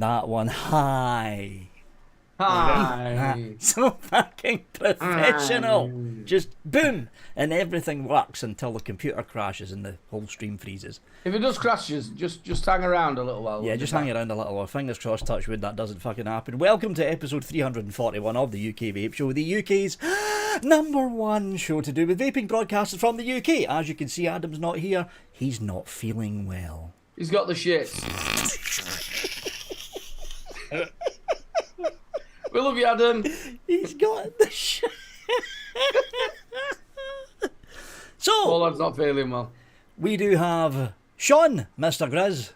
that one high. Hi. So fucking professional. Hi. Just boom, and everything works until the computer crashes and the whole stream freezes. If it does crashes, just hang around a little while. Yeah, just hang around a little while. Fingers crossed, touch wood, that doesn't fucking happen. Welcome to episode 341 of the UK Vape Show, the UK's #1 show to do with vaping, broadcasted from the UK. As you can see, Adam's not here. He's not feeling well. He's got the shits. We love you, Adam. He's got the shit. So, Paul, lad's not feeling well. we do have Sean, Mr. Grizz.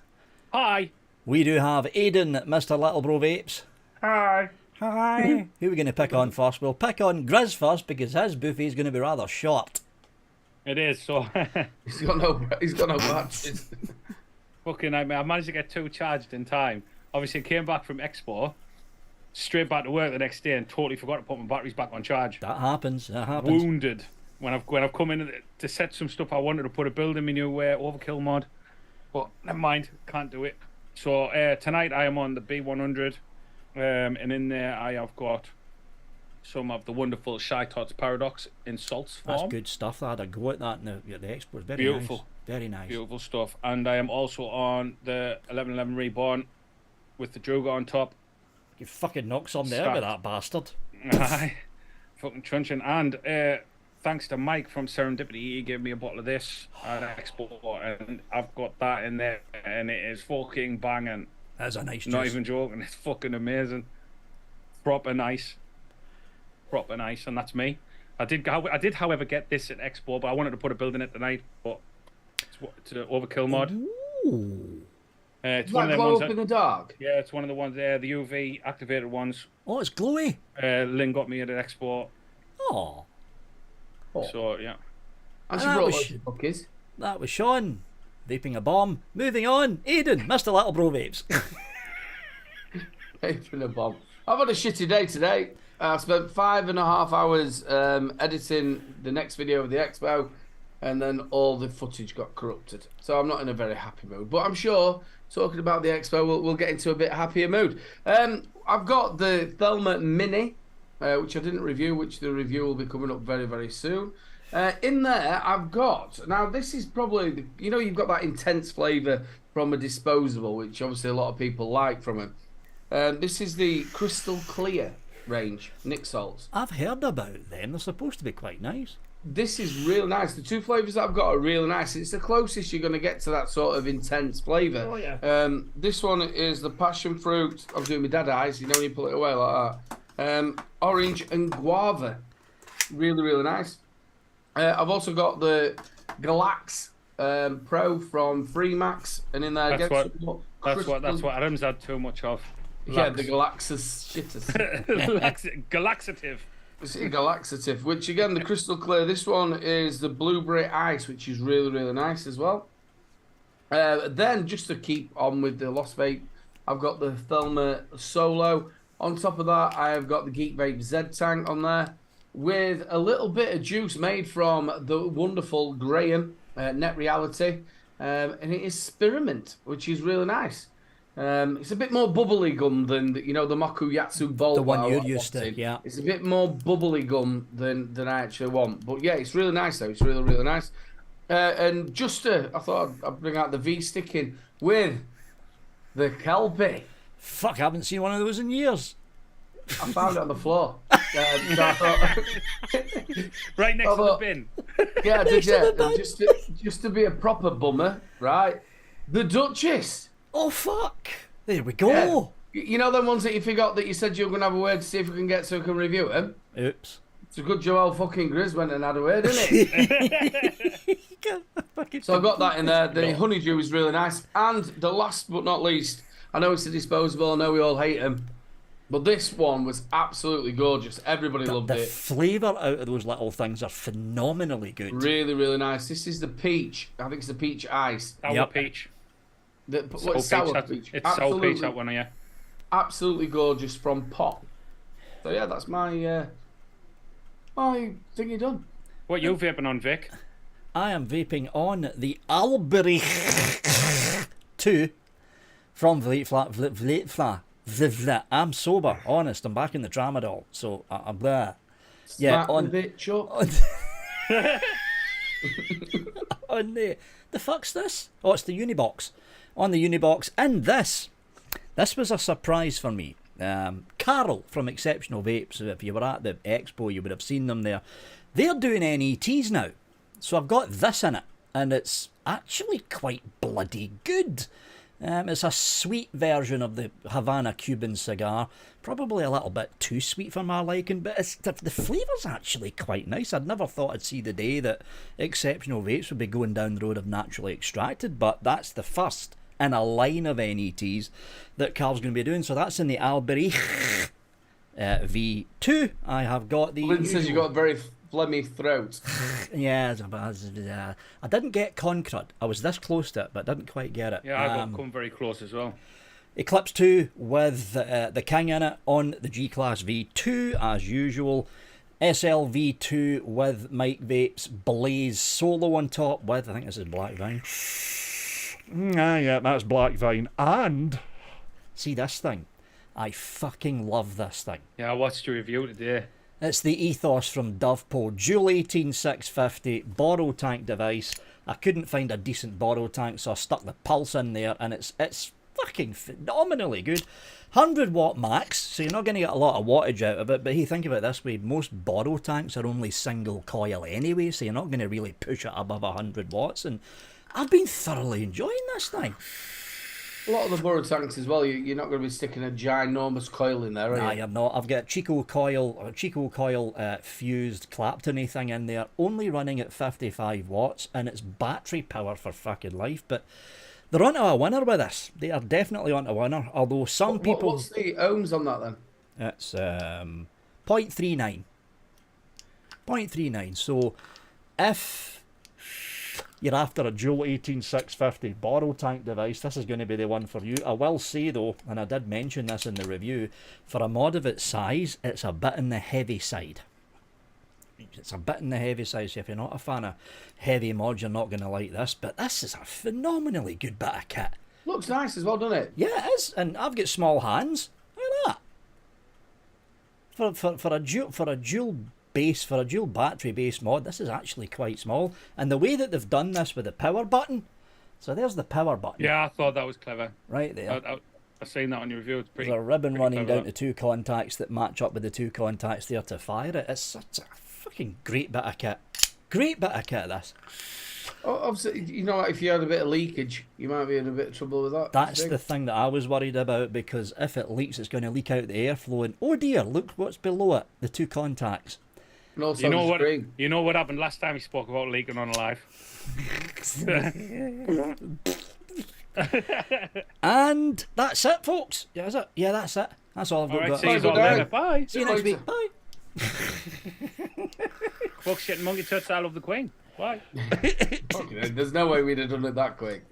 Hi. We do have Aidan, Mr. Little Bro Vapes. Hi. Hi. Who are we going to pick on first? We'll pick on Grizz first because his buffet is going to be rather short. It is, so He's got no batteries. fucking nightmare. I managed to get 2 charged in time. Obviously, I came back from Expo, straight back to work the next day and totally forgot to put my batteries back on charge. That happens. That happens. Wounded. When I've come in to set some stuff I wanted to put a build in my new overkill mod. But never mind, can't do it. So tonight I am on the B100. And in there I have got some of the wonderful Shy Tots Paradox in salts form. That's good stuff. I had a go at that in the Expo. Very Beautiful. nice. Very nice. Beautiful stuff. And I am also on the 1111 Reborn with the Druga on top. You fucking knock some there with that bastard. Aye. Fucking truncheon. And thanks to Mike from Serendipity, he gave me a bottle of this at Expo, and I've got that in there, and it is fucking banging. That's a nice Not juice. even joking, it's fucking amazing. Proper nice. Proper nice, and that's me. I did, however, get this at Expo, but I wanted to put a build in it tonight, but it's an overkill mod. Ooh. It's Does one that of them glow ones up in the dark? yeah, it's one of the ones there, the UV activated ones. Oh, it's glowy. Lynn got me at Expo, Oh. so yeah. And she That brought was- loads of cookies. That was Sean. Vaping a bomb. Moving on. Aidan, Mr. Little Bro Vapes. Vaping a bomb. I've had a shitty day today. I spent 5.5 hours editing the next video of the Expo, and then all the footage got corrupted. So I'm not in a very happy mood. But I'm sure, talking about the Expo, we'll get into a bit happier mood. I've got the Thelma Mini, which I didn't review, which the review will be coming up very, very soon. In there, I've got, now this is probably, you've got that intense flavour from a disposable, which obviously a lot of people like from it. This is the Crystal Clear range, Nick Salts. I've heard about them. They're supposed to be quite nice. This is real nice. The 2 flavours that I've got are really nice. It's the closest you're going to get to that sort of intense flavour. Oh, yeah. This one is the passion fruit. I'm doing my dead eyes, when you pull it away like that. Orange and guava. Really, really nice. I've also got the Galax Pro from Freemax, and in there That's what Adam's had too much of. Yeah, the Galaxus shitters. Galaxative. It's a Galaxative, which again, the Crystal Clear. This one is the Blueberry Ice, which is really, really nice as well. Then, just to keep on with the Lost Vape, I've got the Thelma Solo. On top of that, I have got the Geek Vape Z Tank on there, with a little bit of juice made from the wonderful Graham Net Reality, and it is spearmint, which is really nice. It's a bit more bubbly gum than the Moku Yatsu Bowl. The one that I you're wanted. used to, yeah. It's a bit more bubbly gum than I actually want. But yeah, it's really nice though. It's really, really nice. And I thought I'd bring out the V sticking with the Kelpie. Fuck, I haven't seen one of those in years. I found it on the floor. So I thought, Right next to the bin. yeah, I did, Next to the and just to be a proper bummer, right? The Duchess. Oh, fuck. There we go. Yeah. You know them ones that you forgot that you said you were going to have a word to see if we can get so we can review them? Oops. It's a good Joel fucking Grizz went and had a word, isn't it? So I got that in there. The honeydew is really nice. And the last but not least, I know it's a disposable, I know we all hate them, but this one was absolutely gorgeous. Everybody loved The it. flavour out of those little things are phenomenally good. Really, really nice. This is the peach. I think it's the peach ice. Sour Yep. peach. Sour peach. It's sour peach, that one, yeah. Absolutely gorgeous from Pop. So yeah, that's my thingy done. What you vaping on, Vic? I am vaping on the Alberich 2 From Vape, I'm sober, honest. I'm back in the tramadol, so I'm there. Yeah, Smack on the bitch up. on the fuck's this? Oh, it's the Unibox. On the Unibox, and this was a surprise for me. Carol from Exceptional Vapes. If you were at the Expo, you would have seen them there. They're doing NETs now, so I've got this in it, and it's actually quite bloody good. It's a sweet version of the Havana Cuban cigar. Probably a little bit too sweet for my liking, but the flavour's actually quite nice. I'd never thought I'd see the day that Exceptional Vapes would be going down the road of naturally extracted, but that's the first in a line of NETs that Carl's going to be doing. So that's in the Alberich V2. I have got the... Lynn says you got a very phlegmy throat. Yeah, I didn't get Concrud. I was this close to it, but didn't quite get it. Yeah, I got come very close as well. Eclipse 2 with the King in it on the G-Class V2 as usual. SLV2 with Mike Vape's Blaze Solo on top with, I think this is Black Vine. Yeah, that's Black Vine. And see this thing? I fucking love this thing. Yeah, I watched your review today. It's the Ethos from Dovepot. Dual 18650 borrow tank device. I couldn't find a decent borrow tank, so I stuck the Pulse in there, and it's fucking phenomenally good. 100 watt max, so you're not going to get a lot of wattage out of it, but hey, think about it this way, most borrow tanks are only single coil anyway, so you're not going to really push it above 100 watts, and I've been thoroughly enjoying this thing. A lot of the borrow tanks as well, you're not going to be sticking a ginormous coil in there, are you? Nah, you're not. I've got Chico coil fused Clapton-y thing in there, only running at 55 watts, and it's battery power for fucking life, but they're onto a winner with this. They are definitely onto a winner, although some people... What's the ohms on that then? It's 0.39. 0.39, so if you're after a dual 18650 borrow tank device, this is going to be the one for you. I will say though, and I did mention this in the review, for a mod of its size, it's a bit on the heavy side. It's a bit on the heavy side, so if you're not a fan of heavy mods, you're not going to like this, but this is a phenomenally good bit of kit. Looks nice as well, doesn't it? Yeah, it is, and I've got small hands. Look at that. For a dual battery base mod, this is actually quite small, and the way that they've done this with the power button, so there's the power button. Yeah, I thought that was clever. Right there. I've seen that on your review. It's pretty. There's a ribbon running clever. down to two contacts that match up with the two contacts there to fire it. It's such a fucking great bit of kit. Great bit of kit, this. Obviously, you know, if you had a bit of leakage, you might be in a bit of trouble with that. That's the thing that I was worried about, because if it leaks, it's going to leak out the airflow, and oh dear, look what's below it, the two contacts. And also You know the what? screen. You know what happened last time we spoke about leaking on live? And that's it, folks. Yeah, is it? Yeah, that's it. That's all I've All got. right, see you Bye, all bye. later. Bye. See you next week. Bye. Fuck shit and monkey tits. I love the Queen. Bye. Fucking hell, there's no way we'd have done it that quick.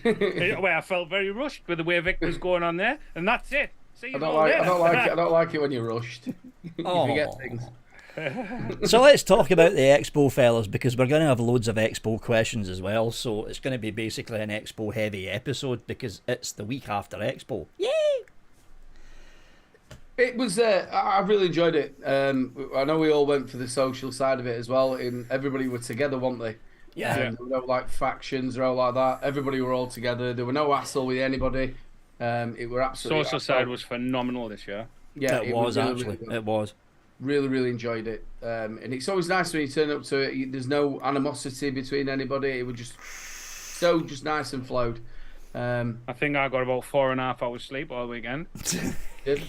Well, I felt very rushed with the way Vic was going on there, and that's it. See you I don't all later. I don't like it when you're rushed. You forget things. So let's talk about the Expo, fellas, because we're going to have loads of Expo questions as well. So it's going to be basically an Expo heavy episode because it's the week after Expo. Yay! It was. I really enjoyed it. I know we all went for the social side of it as well, and everybody were together, weren't they? Yeah. There were no like factions or all like that. Everybody were all together. There were no hassle with anybody. It were absolutely. Social side was phenomenal this year. Yeah, it was really, actually. really good. It was. Really, really enjoyed it. And it's always nice when you turn up to it. There's no animosity between anybody. It was just nice and flowed. I think I got about 4.5 hours sleep all weekend. Did.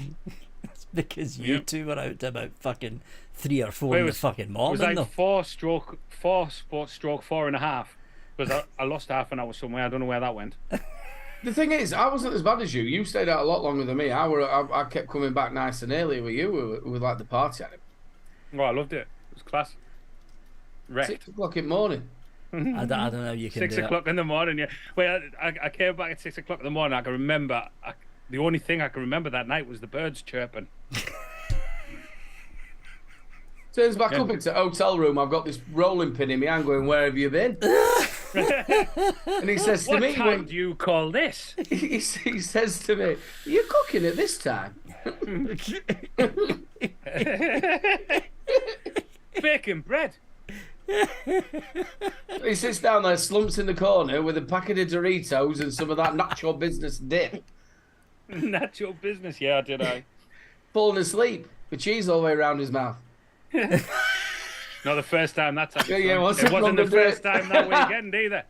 It's because you two were out to about fucking 3 or 4 Wait, in the it fucking It morning, was like though. 4 stroke 4.5 because I lost half an hour somewhere. I don't know where that went. The thing is, I wasn't as bad as you. You stayed out a lot longer than me. I kept coming back nice and early with you. We were like the party at it. Oh, I loved it. It was class. Wrecked. 6 o'clock in the morning. I don't know how you can 6 do o'clock in the morning, yeah. Wait, I came back at 6 o'clock in the morning. I can remember, the only thing I can remember that night was the birds chirping. Turns back up into hotel room. I've got this rolling pin in my hand going, where have you been? And he says to What me, time do you call this? he says to me, "Are you cooking at this time?" Baking bread. He sits down there, slumps in the corner with a packet of Doritos and some of that nacho business dip, That's your business, yeah, did I? falling asleep with cheese all the way around his mouth. Not the first time that's happened. Yeah, it wasn't wasn't long the to do first it. time that weekend either.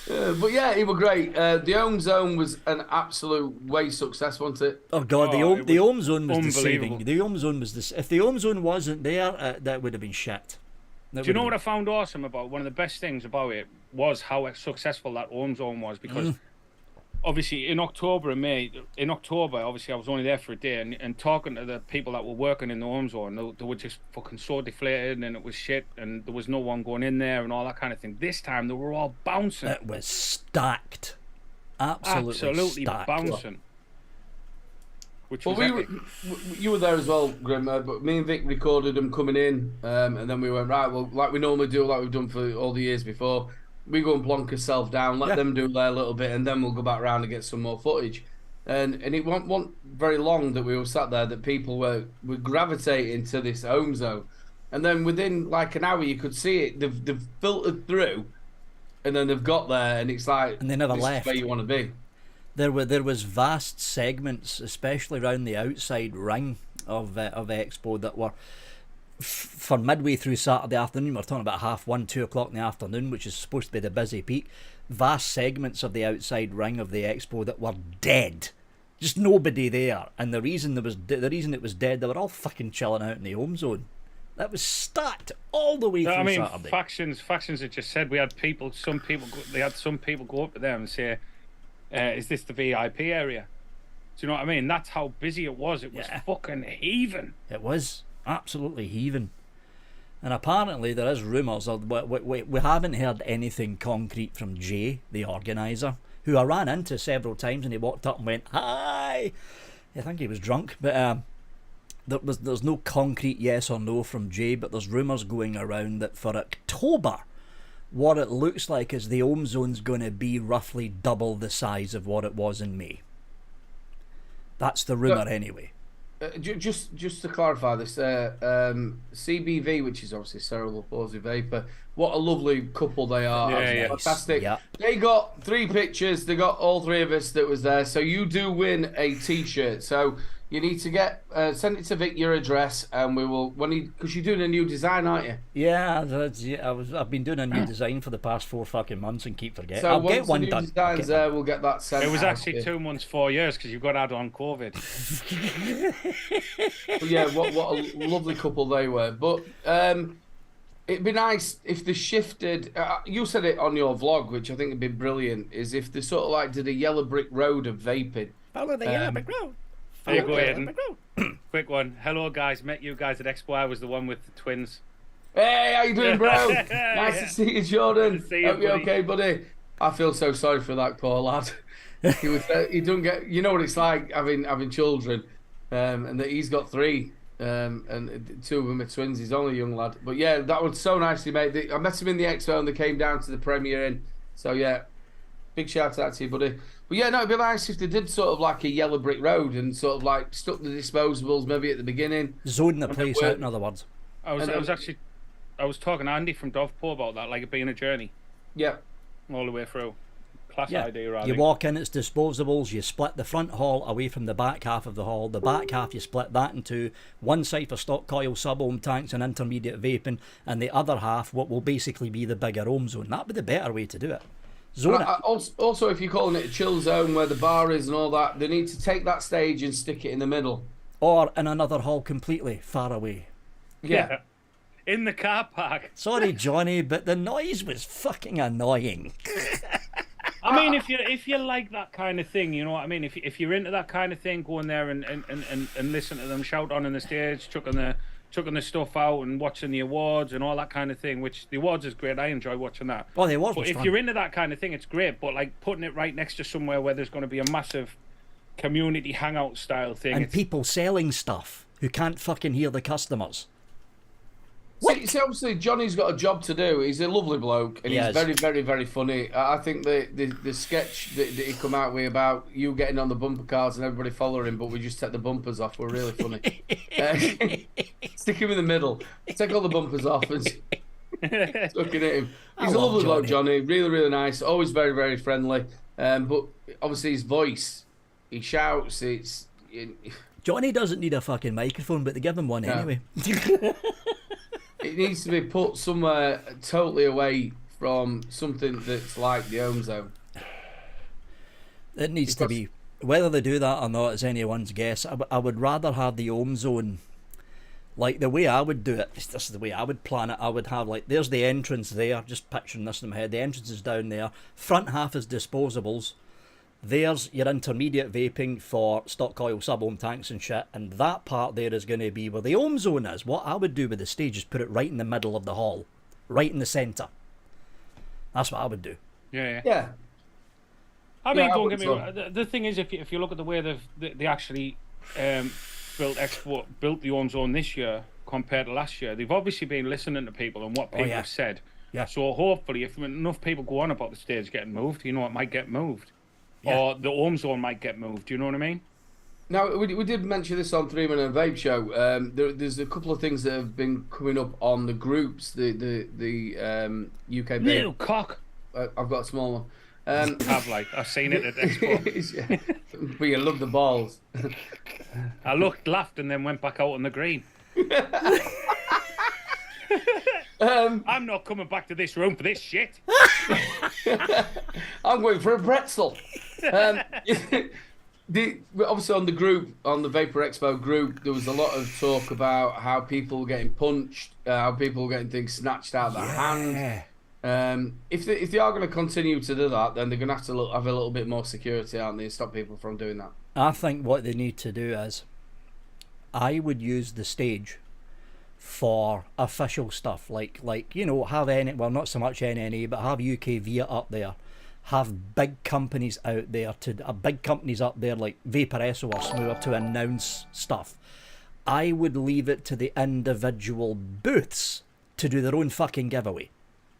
But yeah, he was great. The Home Zone was an absolute way success, wasn't it? Oh god, Oh, the it Home Zone was the unbelievable. saving. The Home Zone was the. If the Home Zone wasn't there, that would have been shit. Do you know what I found awesome about one of the best things about it was how successful that Home Zone was, because obviously in October and May, obviously I was only there for a day, and talking to the people that were working in the Home Zone, they were just fucking so deflated, and it was shit, and there was no one going in there and all that kind of thing. This time they were all bouncing. It was stacked, absolutely stacked. Bouncing. Which was Well, epic. you were there as well, Grim, but me and Vic recorded them coming in, and then we went, right, well, like we normally do, like we've done for all the years before, we go and plonk ourselves down, let them do their little bit, and then we'll go back round and get some more footage. And it wasn't very long that we were sat there that people were gravitating to this Home Zone. And then within like an hour, you could see it, they've filtered through, and then they've got there, and it's like, And they never this left. is where you want to be. There was vast segments, especially around the outside ring of Expo, that were for midway through Saturday afternoon. We're talking about 1:30, 2 o'clock in the afternoon, which is supposed to be the busy peak. Vast segments of the outside ring of the Expo that were dead, just nobody there. And the reason it was dead, they were all fucking chilling out in the Home Zone. That was stacked all the way through I mean, Saturday. factions had just said we had people. Some people go up to them and say, "Is this the VIP area?" Do you know what I mean? That's how busy it was. It was fucking heaving. It was absolutely heaving. And apparently there is rumours of we haven't heard anything concrete from Jay, the organiser, who I ran into several times, and he walked up and went, "Hi." I think he was drunk, but there's no concrete yes or no from Jay, but there's rumours going around that for October, what it looks like is the Home Zone's going to be roughly double the size of what it was in May. That's the rumour anyway. Just to clarify this, CBV, which is obviously cerebral palsy vapor, what a lovely couple they are. Yeah. Fantastic. Yeah. They got 3 pictures. They got all 3 of us that was there. So you do win a T-shirt. So you need to get send it to Vic your address, and we will because you're doing a new design, aren't you? Yeah, I've been doing a new design for the past 4 fucking months and keep forgetting. So I'll once get one the new done. design's there, we'll get that sent. It was out actually to you. 2 months, 4 years, because you've got to add on COVID. But yeah, what a lovely couple they were. But it'd be nice if they shifted. You said it on your vlog, which I think would be brilliant. Is if they sort of like did a yellow brick road of vaping. Follow the yellow brick road. There you go, Follow the Aidan. yellow brick road. Quick one. Hello, guys. Met you guys at Expo. I was the one with the twins. Hey, how you doing, bro? Nice Yeah. to see you, Jordan. Good to see you, Hope you're buddy. okay, buddy. I feel so sorry for that poor lad. He don't get. You know what it's like having children, and that he's got 3, and 2 of them are twins. He's only a young lad, but yeah, that was so nicely made. I met him in the Expo, and they came down to the premiere in. So yeah, big shout out to you, buddy. But yeah, no, it'd be nice if they did sort of like a yellow brick road and sort of like stuck the disposables maybe at the beginning. Zone the place out, in other words. I was talking to Andy from Dovepot about that, like it being a journey Yeah. all the way through. Class Yeah, idea, I you think. walk in, it's disposables. You split the front hall away from the back half of the hall. The back half, you split that in 2. One side for stock coil, sub-ohm tanks and intermediate vaping, and the other half, what will basically be the bigger Home Zone. That'd be the better way to do it. Zone it. Also, if you're calling it a chill zone where the bar is and all that, they need to take that stage and stick it in the middle. Or in another hall completely far away. Yeah. In the car park. Sorry, Johnny, but the noise was fucking annoying. I mean, if you like that kind of thing, you know what I mean? If you're into that kind of thing, go in there and listen to them shout on the stage, chucking the stuff out and watching the awards and all that kind of thing, which the awards is great. I enjoy watching that. Oh, the awards But was if fun. you're into that kind of thing, it's great. But like putting it right next to somewhere where there's going to be a massive community hangout style thing. And it's, people selling stuff who can't fucking hear the customers. See, See, obviously Johnny's got a job to do. He's a lovely bloke, and he's very, very, very funny. I think the sketch that he come out with about you getting on the bumper cars and everybody following him, but we just take the bumpers off, were really funny. Stick him in the middle, take all the bumpers off, and looking at him. He's a lovely bloke, Johnny. Really, really nice. Always very, very friendly. But obviously his voice, he shouts. Johnny doesn't need a fucking microphone, but they give him one anyway. It needs to be put somewhere totally away from something that's like the home zone. It needs to be. Whether they do that or not is anyone's guess. I would rather have the home zone. Like the way I would do it, this is the way I would plan it. I would have there's the entrance there, just picturing this in my head. The entrance is down there. Front half is disposables. There's your intermediate vaping for stock coil sub-ohm tanks and shit, and that part there is going to be where the home zone is. What I would do with the stage is put it right in the middle of the hall, right in the centre. That's what I would do. Yeah. I mean, don't get me wrong. The thing is, if you look at the way they actually built the home zone this year compared to last year, they've obviously been listening to people and what people have said. Yeah. So hopefully, if enough people go on about the stage getting moved, it might get moved. Yeah. Or the home zone might get moved. Do you know what I mean? Now, we did mention this on 3 Minute Vape Show. There's a couple of things that have been coming up on the groups. The UK Vape. Little cock. I've got a small one. I've seen it at Expo. But you love the balls. I laughed, and then went back out on the green. I'm not coming back to this room for this shit. I'm going for a pretzel. Obviously on the group, on the Vapor Expo group, there was a lot of talk about how people were getting punched, how people were getting things snatched out of their hand. If they are going to continue to do that, then they're going to have to have a little bit more security, aren't they, and stop people from doing that. I think what they need to do is, I would use the stage for official stuff, like have not so much NNA, but have UKVS up there, have big companies out there big companies up there like Vape or Smoor to announce stuff. I would leave it to the individual booths to do their own fucking giveaway.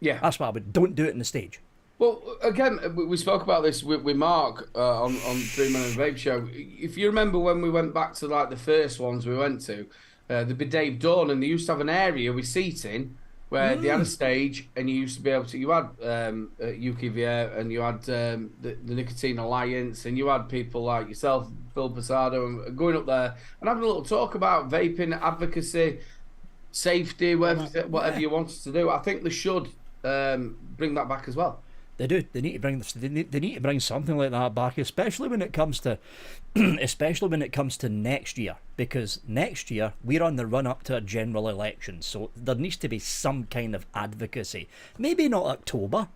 Yeah, that's what I would. Don't do it in the stage. Well, again, we spoke about this with Mark on 3 Minute Vape Show. If you remember when we went back to the first ones we went to, there'd be Dave Dawn, and they used to have an area with seating where they had a stage, and you used to be able to. You had UKVS, and you had the Nicotine Alliance, and you had people like yourself, Phil Posado, and going up there and having a little talk about vaping, advocacy, safety, whatever you wanted to do. I think they should bring that back as well. They do. They need to bring this. They need to bring something like that back, especially when it comes to, next year, because next year we're on the run up to a general election, so there needs to be some kind of advocacy. Maybe not October,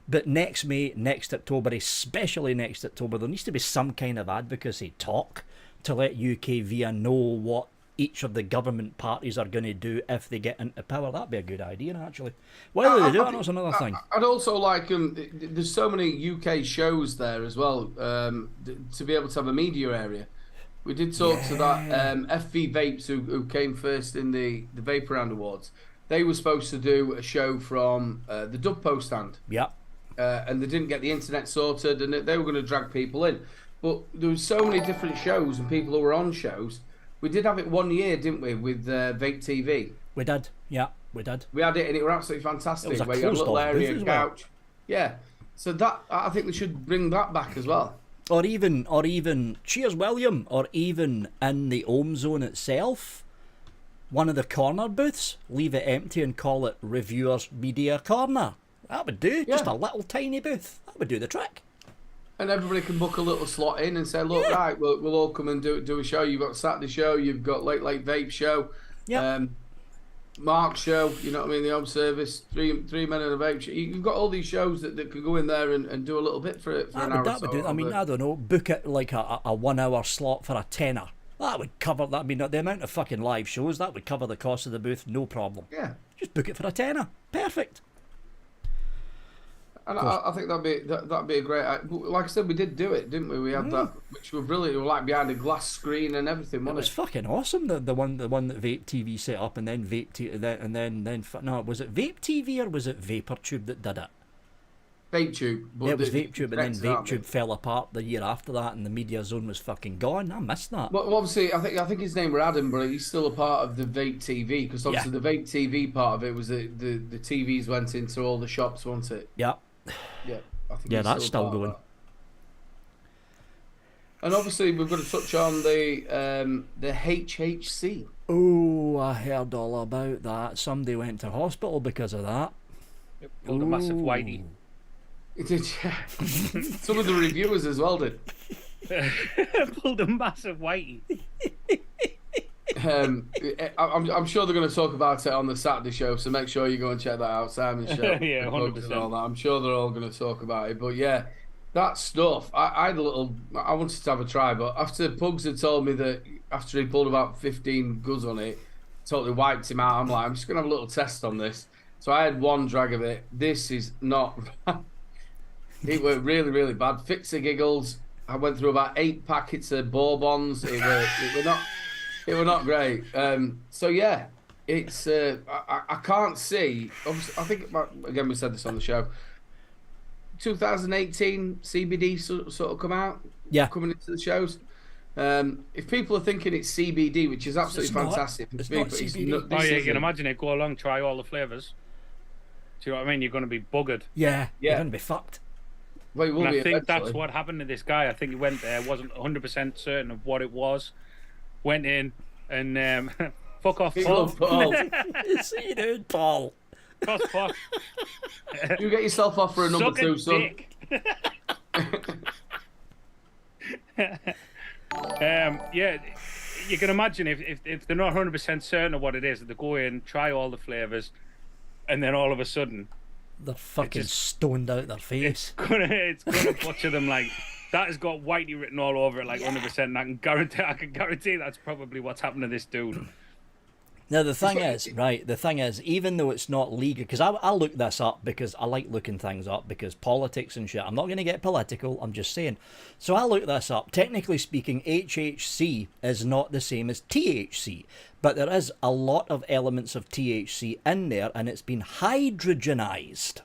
but next May, next October, especially next October, there needs to be some kind of advocacy talk to let UKVS know what each of the government parties are going to do if they get into power. That'd be a good idea, actually. Whether they do it, that's another thing. I'd also like there's so many UK shows there as well, to be able to have a media area. We did talk to that FV Vapes who came first in the Vapor Round Awards. They were supposed to do a show from the Dub Post stand. Yeah. And they didn't get the internet sorted, and they were going to drag people in. But there was so many different shows and people who were on shows. We did have it 1 year, didn't we, with Vape TV? We did, yeah, we did. We had it, and it was absolutely fantastic. It was where you had a little area, couch. Well. Yeah, so that I think they should bring that back as well. Or even, cheers, William, or even in the home zone itself, one of the corner booths, leave it empty and call it Reviewers Media Corner. That would do, just a little tiny booth. That would do the trick. And everybody can book a little slot in and say, look, right, we'll all come and do a show. You've got Saturday show, you've got Late Vape show, Mark's show, you know what I mean, the home service, three men in a vape show. You've got all these shows that can go in there and do a little bit for an hour or so. I mean, I don't know, book it like a 1 hour slot for a tenner. That would cover that. I mean, the amount of fucking live shows, that would cover the cost of the booth, no problem. Yeah. Just book it for a tenner. Perfect. And I think that'd be a great. Like I said, we did do it, didn't we? We had that, which were brilliant. We were like behind a glass screen and everything. It was fucking awesome. The one that Vape TV set up, and then no, was it Vape TV or was it VaporTube that did it? VapeTube. Yeah, it was VapeTube, and then VapeTube fell apart the year after that, and the media zone was fucking gone. I missed that. Well, obviously, I think his name was Adam, but he's still a part of the Vape TV, because obviously the Vape TV part of it was the TVs went into all the shops, wasn't it? Yeah. Yeah. I think Yeah, that's still going. And obviously, we've got to touch on the HHC. Oh, I heard all about that. Somebody went to hospital because of that. Pulled a massive whitey. Did some of the reviewers as well did. Pulled a massive whitey. I'm sure they're going to talk about it on the Saturday show, so make sure you go and check that out. Simon's show. Yeah, 100%. All that. I'm sure they're all going to talk about it. But yeah, that stuff. I wanted to have a try, but after Pugs had told me that after he pulled about 15 goods on it, totally wiped him out. I'm like, I'm just going to have a little test on this. So I had one drag of it. This is not. It were really, really bad. Fits the giggles. I went through about 8 packets of bourbons. It were not great. So yeah, it's. I can't see. Obviously, I think again we said this on the show. 2018 CBD sort of come out. Yeah. Coming into the shows. If people are thinking it's CBD, which is absolutely fantastic. It's not CBD. Oh yeah, you can imagine it. Go along, try all the flavors. Do you know what I mean? You're going to be buggered. Yeah. You're going to be fucked. Well, and I think that's what happened to this guy. I think he went there, wasn't 100% certain of what it was. Went in and fuck off, Paul. See you, dude, Paul. Fuck. You get yourself off for a number 2, son. Yeah, you can imagine if they're not 100% certain of what it is, they go in, try all the flavors, and then all of a sudden they're fucking stoned out their face. It's gonna butcher them. Like that has got whitey written all over it, like 100%. And I can guarantee that's probably what's happened to this dude. Now the thing is, even though it's not legal, because I looked this up because I like looking things up because politics and shit. I'm not going to get political. I'm just saying. So I looked this up. Technically speaking, HHC is not the same as THC, but there is a lot of elements of THC in there, and it's been hydrogenized.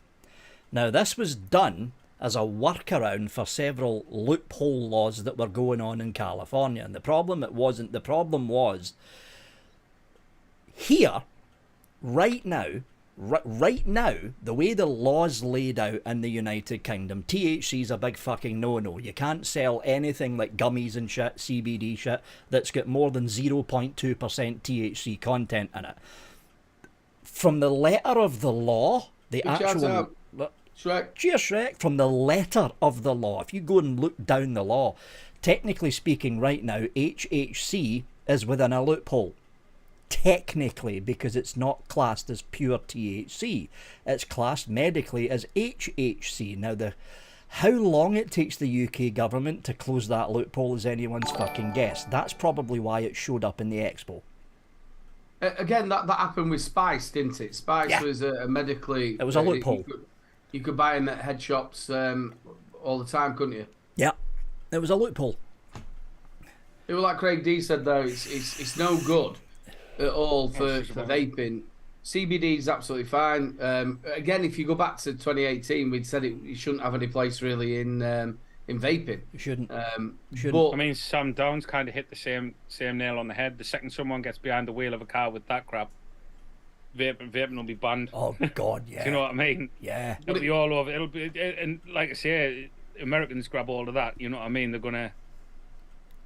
Now this was done as a workaround for several loophole laws that were going on in California, and the problem was. Here, right now, the way the law's laid out in the United Kingdom, THC is a big fucking no-no. You can't sell anything like gummies and shit, CBD shit, that's got more than 0.2% THC content in it. From the letter of the law, the actual... Shrek. Cheers, Shrek. From the letter of the law, if you go and look down the law, technically speaking right now, HHC is within a loophole. Technically, because it's not classed as pure THC, it's classed medically as HHC. Now, how long it takes the UK government to close that loophole is anyone's fucking guess. That's probably why it showed up in the Expo. Again, that happened with Spice, didn't it? Spice was a medically... It was a loophole. You could buy them at head shops all the time, couldn't you? Yeah, it was a loophole. It was like Craig D said, though, it's no good at all for vaping. CBD is absolutely fine. Again, if you go back to 2018, we'd said it shouldn't have any place really in vaping. You shouldn't. But, I mean, Sam Downs kind of hit the same nail on the head. The second someone gets behind the wheel of a car with that crap, vaping will be banned. Oh God, yeah. Do you know what I mean? Yeah. It'll be all over. It'll be, and like I say, Americans grab hold of that. You know what I mean?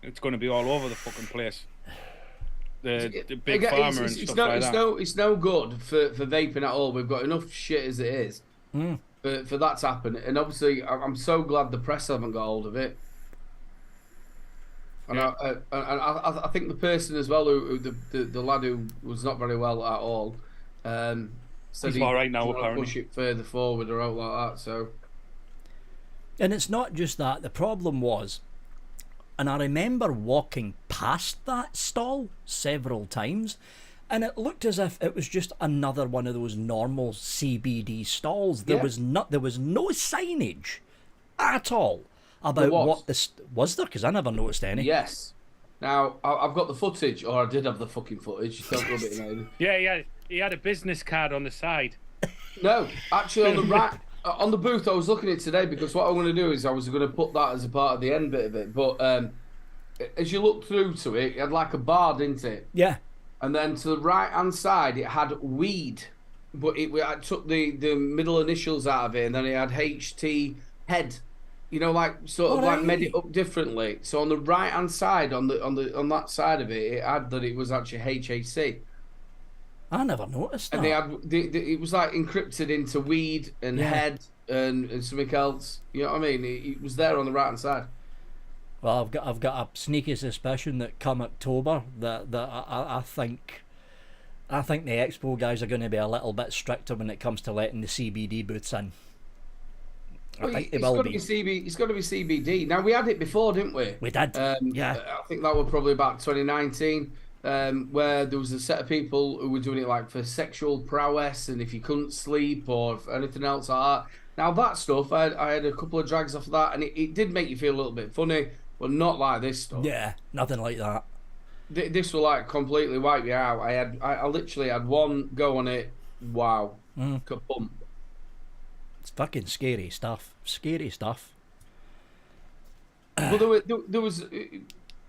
It's gonna be all over the fucking place. The big pharma and stuff like that. It's no good for vaping at all. We've got enough shit as it is for that to happen. And obviously, I'm so glad the press haven't got hold of it. And I think the person as well, who the lad who was not very well at all, said he's all right now. Apparently, push it further forward or out like that. So, and it's not just that. The problem was. And I remember walking past that stall several times, And it looked as if it was just another one of those normal CBD stalls. There Yeah. was no signage at all about what this was there, because I never noticed any. Yes. Now I've got the footage, or I did have the fucking footage. Don't rub it in. Yeah, he had a business card on the side. No, actually, on the right, on the booth I was looking at today, because what I want to do is I was going to put that as a part of the end bit of it. But as you look through to it, it had like a bar, didn't it? Yeah. And then to the right hand side, it had weed, but I took the middle initials out of it, and then it had HT head. You know, like sort of like made it up differently. So on the right hand side, on that side of it, it had that it was actually HAC. I never noticed that. And they had it was like encrypted into weed and head and something else. You know what I mean? It was there on the right hand side. Well, I've got a sneaky suspicion that come October that I think the Expo guys are going to be a little bit stricter when it comes to letting the CBD booths in. I think they will be. It's got to be CBD. Now we had it before, didn't we? We did. Yeah. I think that was probably about 2019. Where there was a set of people who were doing it like for sexual prowess, and if you couldn't sleep or anything else like that. Now that stuff, I had a couple of drags off of that, and it did make you feel a little bit funny, but not like this stuff. Yeah, nothing like that. This will like completely wipe you out. I literally had one go on it. Wow, kabump. It's fucking scary stuff. Scary stuff. But there was.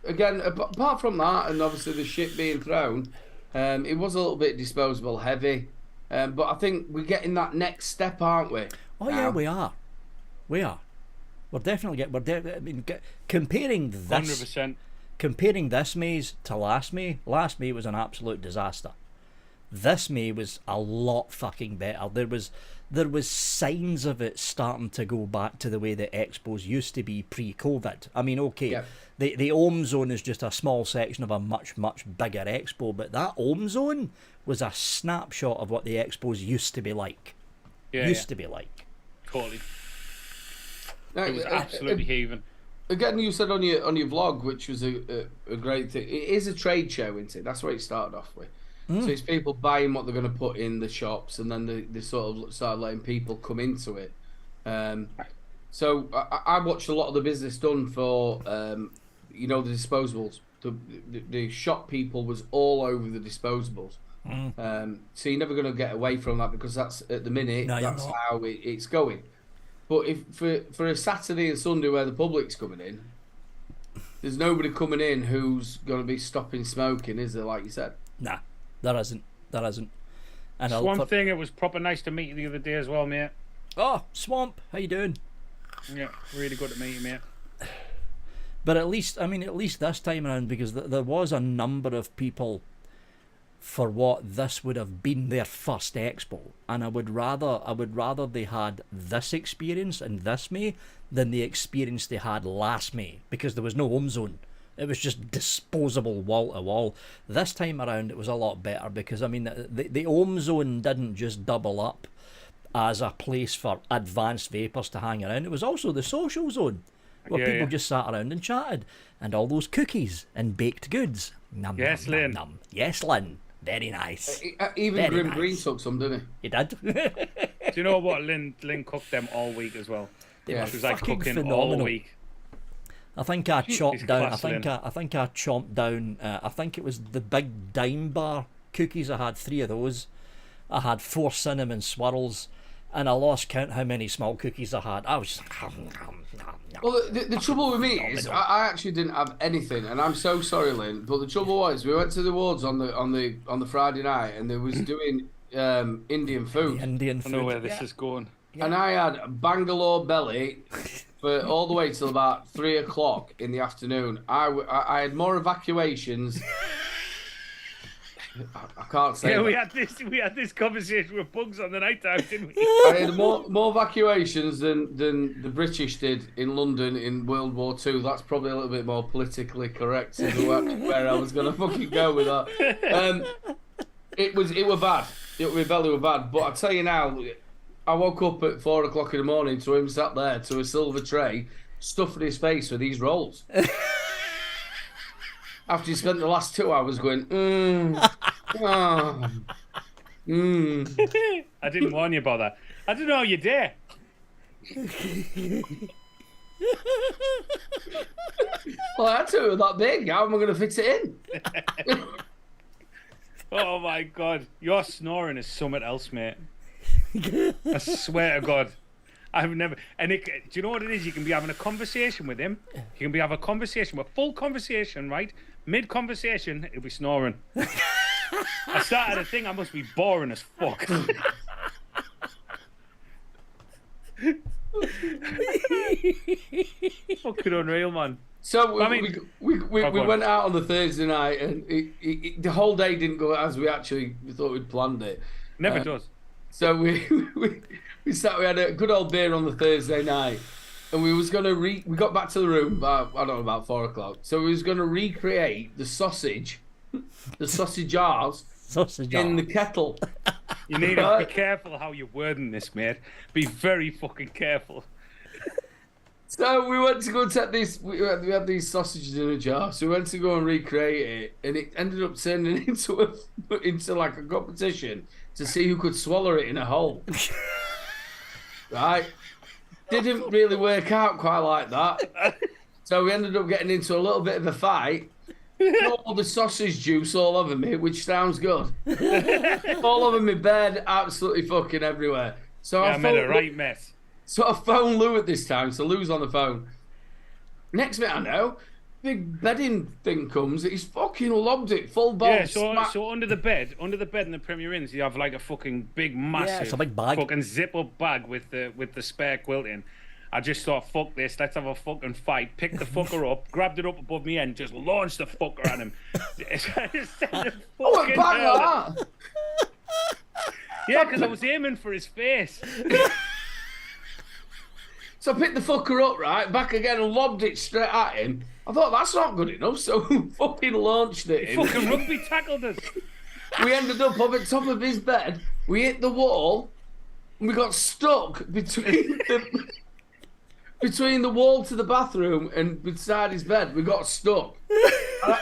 Again, apart from that, and obviously the shit being thrown, it was a little bit disposable heavy. But I think we're getting that next step, aren't we? Oh yeah, we are. We are. We're definitely comparing this 100%. Comparing this May's to last May. Last May was an absolute disaster. This May was a lot fucking better. There was signs of it starting to go back to the way that expos used to be pre-COVID. I mean, okay, the Ohm Zone is just a small section of a much, much bigger expo, but that Ohm Zone was a snapshot of what the expos used to be like. To be like. Totally. It was absolutely heaving. Again, you said on your vlog, which was a great thing. It is a trade show, isn't it? That's where it started off with. So it's people buying what they're going to put in the shops, and then they sort of start letting people come into it. So I watched a lot of the business done for, the disposables. The shop people was all over the disposables. So you're never going to get away from that, because that's at the minute, that's how it's going. But if for a Saturday and Sunday where the public's coming in, there's nobody coming in who's going to be stopping smoking, is there, like you said? Nah. There isn't. And Swamp thing, it was proper nice to meet you the other day as well, mate. Oh, Swamp, how you doing? Yeah, really good to meet you, mate. But at least this time around, because there was a number of people for what this would have been their first expo, and I would rather they had this experience in this May than the experience they had last May, because there was no home zone. It was just disposable wall to wall. This time around, it was a lot better, because the Ohm Zone didn't just double up as a place for advanced vapors to hang around. It was also the social zone, where people just sat around and chatted, and all those cookies and baked goods. Num, yes, num, Lynn. num. Yes, Lynn. Very nice. Even Very Grim nice. Green took some, didn't He did. Do you know what? Lynn cooked them all week as well. They She were was like fucking cooking phenomenal. all week. I think I chopped down. class, I think I chomped down. I think it was the big dime bar cookies. I had 3 of those. I had 4 cinnamon swirls, and I lost count how many small cookies I had. I was just. Well, the trouble with me is I actually didn't have anything, and I'm so sorry, Lynn. But the trouble was we went to the awards on the Friday night, and they was doing Indian food. Indian food. I know where this is going. And I had Bangalore belly for all the way till about 3 o'clock in the afternoon. I had more evacuations. I can't say. Yeah, that. we had this conversation with Bugs on the night time, didn't we? I had more evacuations than the British did in London in World War II. That's probably a little bit more politically correct as to where I was going to fucking go with that. It were bad. It belly were bad. But I tell you now, I woke up at 4 o'clock in the morning to him sat there to a silver tray, stuffing his face with these rolls. After he spent the last 2 hours going, Oh. I didn't warn you about that. I don't know you dare. Well, that's it was that big. How am I going to fit it in? Oh my god, your snoring is something else, mate. I swear to God, I've never. And do you know what it is? You can be having a conversation with him. You can be having a conversation, a full conversation, right? Mid conversation, he'll be snoring. I started to think I must be boring as fuck. Fucking unreal, man. So I mean, we went out on the Thursday night, and the whole day didn't go as we actually thought we'd planned it. Never does. So we had a good old beer on the Thursday night, and we was gonna we got back to the room about, I don't know, about 4 o'clock. So we was gonna recreate the sausage jars in the kettle. You need to be careful how you're wording this, mate. Be very fucking careful. So we went to go take these. We had these sausages in a jar. So we went to go and recreate it, and it ended up turning into like a competition to see who could swallow it in a hole. Right? Didn't really work out quite like that. So we ended up getting into a little bit of a fight. All the sausage juice all over me, which sounds good. All over my bed, absolutely fucking everywhere. So I made a right mess. So I phoned Lou at this time, so Lou's on the phone. Next minute I know, big bedding thing comes, he's fucking lobbed it, full bolt. Yeah, so under the bed in the Premier Inns, you have like a fucking big, massive, it's a big bag. fucking zip-up bag with the spare quilt in. I just thought, fuck this, let's have a fucking fight. Picked the fucker up, grabbed it up above me and just launched the fucker at him. Oh, it bang like that. Yeah, because I was aiming for his face. So I picked the fucker up, right, back again and lobbed it straight at him. I thought, that's not good enough, so we fucking launched it. Fucking rugby tackled us. We ended up the top of his bed, we hit the wall, and we got stuck between the wall to the bathroom and beside his bed. We got stuck.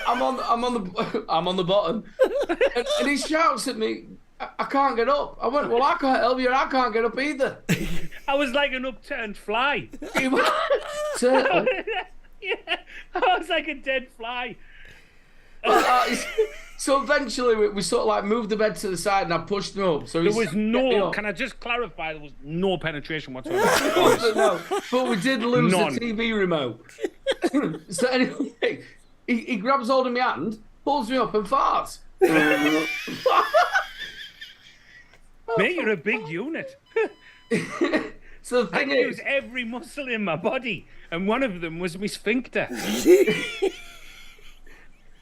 I'm on the bottom, and he shouts at me, I can't get up. I went, well, I can't help you, I can't get up either. I was like an upturned fly. Turtle. Yeah, I was like a dead fly. So eventually we sort of like moved the bed to the side and I pushed him up. So there was no, can I just clarify, there was no penetration whatsoever. No, but we did lose None. the TV remote. So anyway, he grabs hold of my hand, pulls me up and farts. Mate, you're a big unit. So the I thing used is, every muscle in my body, and one of them was my sphincter.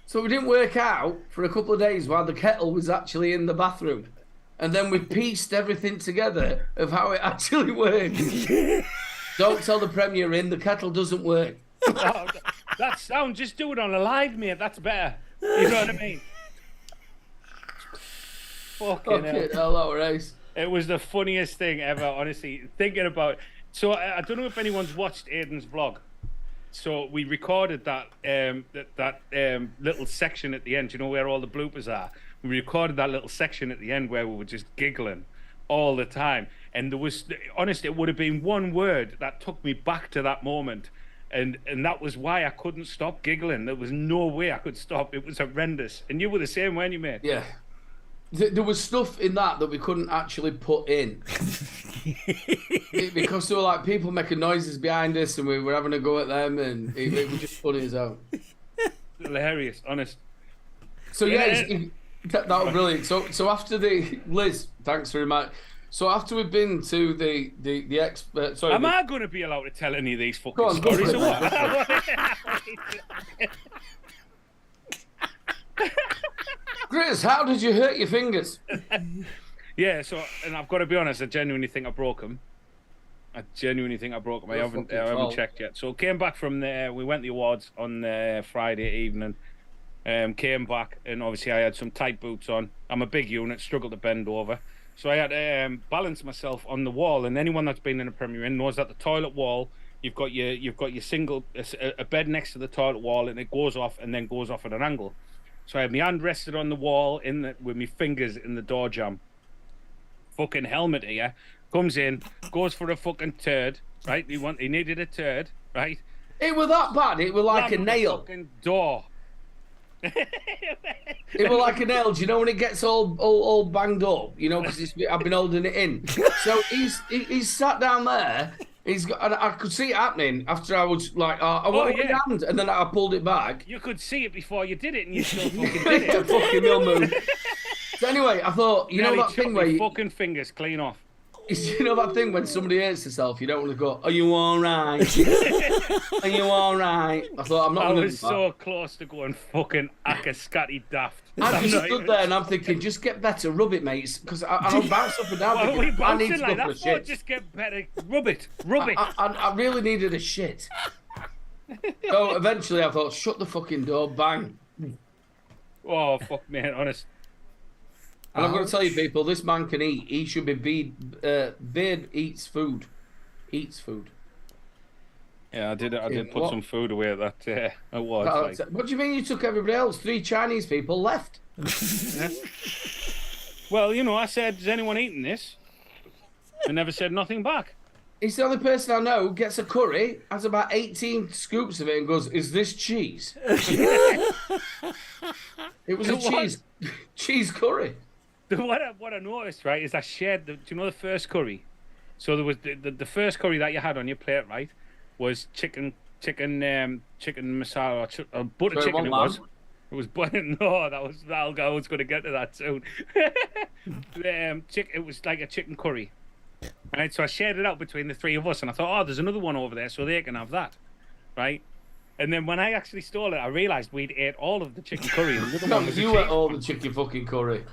so we didn't work out for a couple of days while the kettle was actually in the bathroom. And then we pieced everything together of how it actually works. Don't tell the Premier Inn, the kettle doesn't work. Oh, that sound, just do it on a live, mate, that's better. You know what I mean? Fucking hell. That was race. It was the funniest thing ever, honestly. Thinking about, so I don't know if anyone's watched Aiden's vlog. So we recorded that little section at the end. You know where all the bloopers are. We recorded that little section at the end where we were just giggling all the time. And there was, honestly, it would have been one word that took me back to that moment. And that was why I couldn't stop giggling. There was no way I could stop. It was horrendous. And you were the same, weren't you, mate? Yeah. There was stuff in that we couldn't actually put in. Because there were like people making noises behind us and we were having a go at them and it was just funny as hell. Hilarious, honest. So yeah, that was brilliant. So after Liz, thanks very much. So after we've been to the Expo, sorry. Am I going to be allowed to tell any of these fucking Go on, stories or what? Chris, how did you hurt your fingers? Yeah, so, and I've got to be honest, I genuinely think I broke them. I haven't checked yet. So came back from there. We went to the awards on Friday evening. Came back, and obviously I had some tight boots on. I'm a big unit, struggled to bend over. So I had to balance myself on the wall. And anyone that's been in a Premier Inn knows that the toilet wall, you've got your single, a bed next to the toilet wall, and it goes off and then goes off at an angle. So I had my hand rested on the wall with my fingers in the door jamb. Fucking helmet here comes in, goes for a fucking turd, right? He needed a turd, right? It was that bad. It was like a Slammed the nail. fucking door. It was like a nail. Do you know when it gets all banged up? You know, because I've been holding it in. So he's sat down there. He's got, and I could see it happening after I was like, I want my hand, and then I pulled it back. You could see it before you did it, and you still fucking did it. Fucking mill move. So anyway, I thought, you know that thing where fucking fingers clean off. You know that thing when somebody hurts herself, you don't want to go, "Are you all right? Are you all right?" I thought, I'm not going to. I was so close to going fucking hack a scatty daft. I just stood there and I'm thinking, just get better, rub it, mates, because I don't bounce up and down. I need to go for a shit. Just get better, rub it. I really needed a shit. So eventually, I thought, shut the fucking door, bang. Oh fuck, man, honest. And I'm going to tell you, people, this man can eat. He should be Beard eats food. Eats food. Yeah, I did put some food away at that awards. What do you mean you took everybody else? 3 Chinese people left. Well, you know, I said, "Has anyone eaten this?" I never said nothing back. He's the only person I know who gets a curry, has about 18 scoops of it, and goes, "Is this cheese?" It was cheese curry. What I noticed, right, is I shared. Do you know the first curry? So there was the first curry that you had on your plate, right, was chicken masala or butter chicken. It was butter. No, that was I was going to get to that soon. It was like a chicken curry, right? So I shared it out between the 3 of us, and I thought, oh, there's another one over there, so they can have that, right? And then when I actually stole it, I realised we'd ate all of the chicken curry. And the other one was you ate all the chicken fucking curry.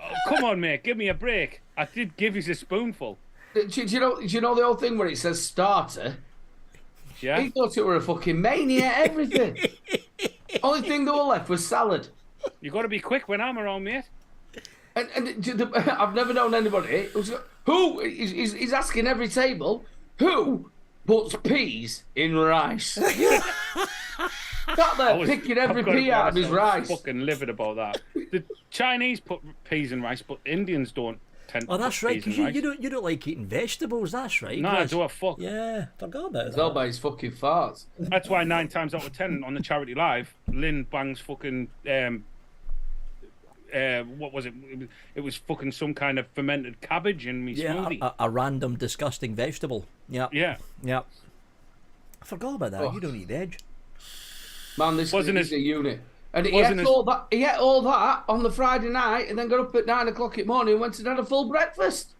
Oh, come on, mate, give me a break. I did give you a spoonful. Do you know the old thing where it says starter? Yeah. He thought it were a fucking mania, everything. Only thing that were left was salad. You got to be quick when I'm around, mate. And I've never known anybody he's asking every table who puts peas in rice. Sat there picking every pea out of his rice. Fucking livid about that. The Chinese put peas in rice, but Indians don't tend to. Oh, that's put right. Peas in rice. You don't like eating vegetables. That's right. No, I do a fuck. Yeah, forgot about It's that. all about his fucking farts. That's why 9 times out of 10 on the charity live, Lynn bangs fucking. What was it? It was fucking some kind of fermented cabbage in me smoothie. A random disgusting vegetable. Yeah. Yeah. I forgot about that. Oh. You don't eat veg. Man, this is a unit. And he Wasn't ate all that on the Friday night and then got up at 9 o'clock in the morning and went and had a full breakfast.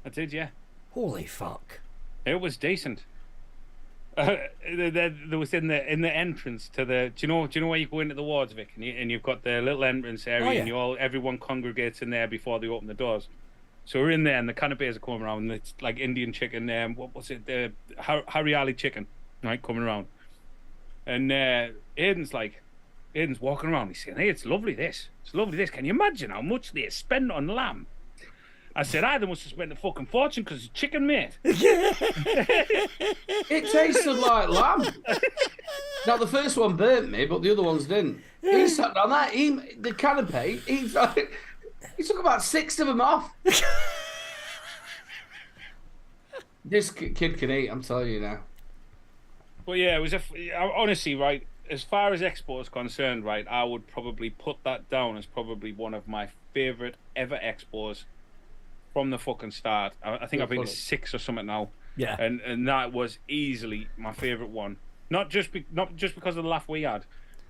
I did, yeah. Holy fuck. It was decent. There was in the entrance to the. Do you know where you go into the wards, Vic, and you've got the little entrance area, and everyone congregates in there before they open the doors. So we're in there, and the canapes are coming around, and it's like Indian chicken. What was it? The Haryali chicken, right, coming around. And Aiden's walking around. He's saying, "Hey, it's lovely. This. Can you imagine how much they spend on lamb?" I said, they must have spent a fucking fortune because it's chicken, mate. It tasted like lamb. Now, the first one burnt me, but the other ones didn't. He sat down there, the canopy, he took about 6 of them off. This kid can eat, I'm telling you now. But yeah, it was honestly, right, as far as Expo is concerned, right, I would probably put that down as probably one of my favourite ever Expos. From the fucking start, I think I've been to 6 or something now. Yeah, and that was easily my favourite one. Not just because of the laugh we had,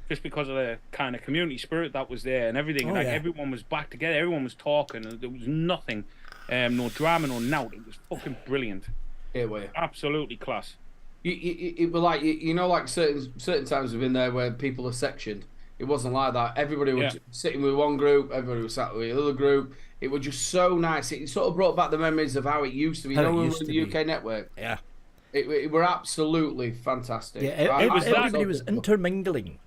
just because of the kind of community spirit that was there and everything. And everyone was back together, everyone was talking, and there was nothing, no drama, no nout. It was fucking brilliant. Here we absolutely class. It was like like certain times we've been there where people are sectioned. It wasn't like that. Everybody was sitting with one group, everybody was sat with the other group. It was just so nice. It sort of brought back the memories of how it used to be. You know, when we were in the UK network. Yeah. It were absolutely fantastic. Yeah, everybody was intermingling.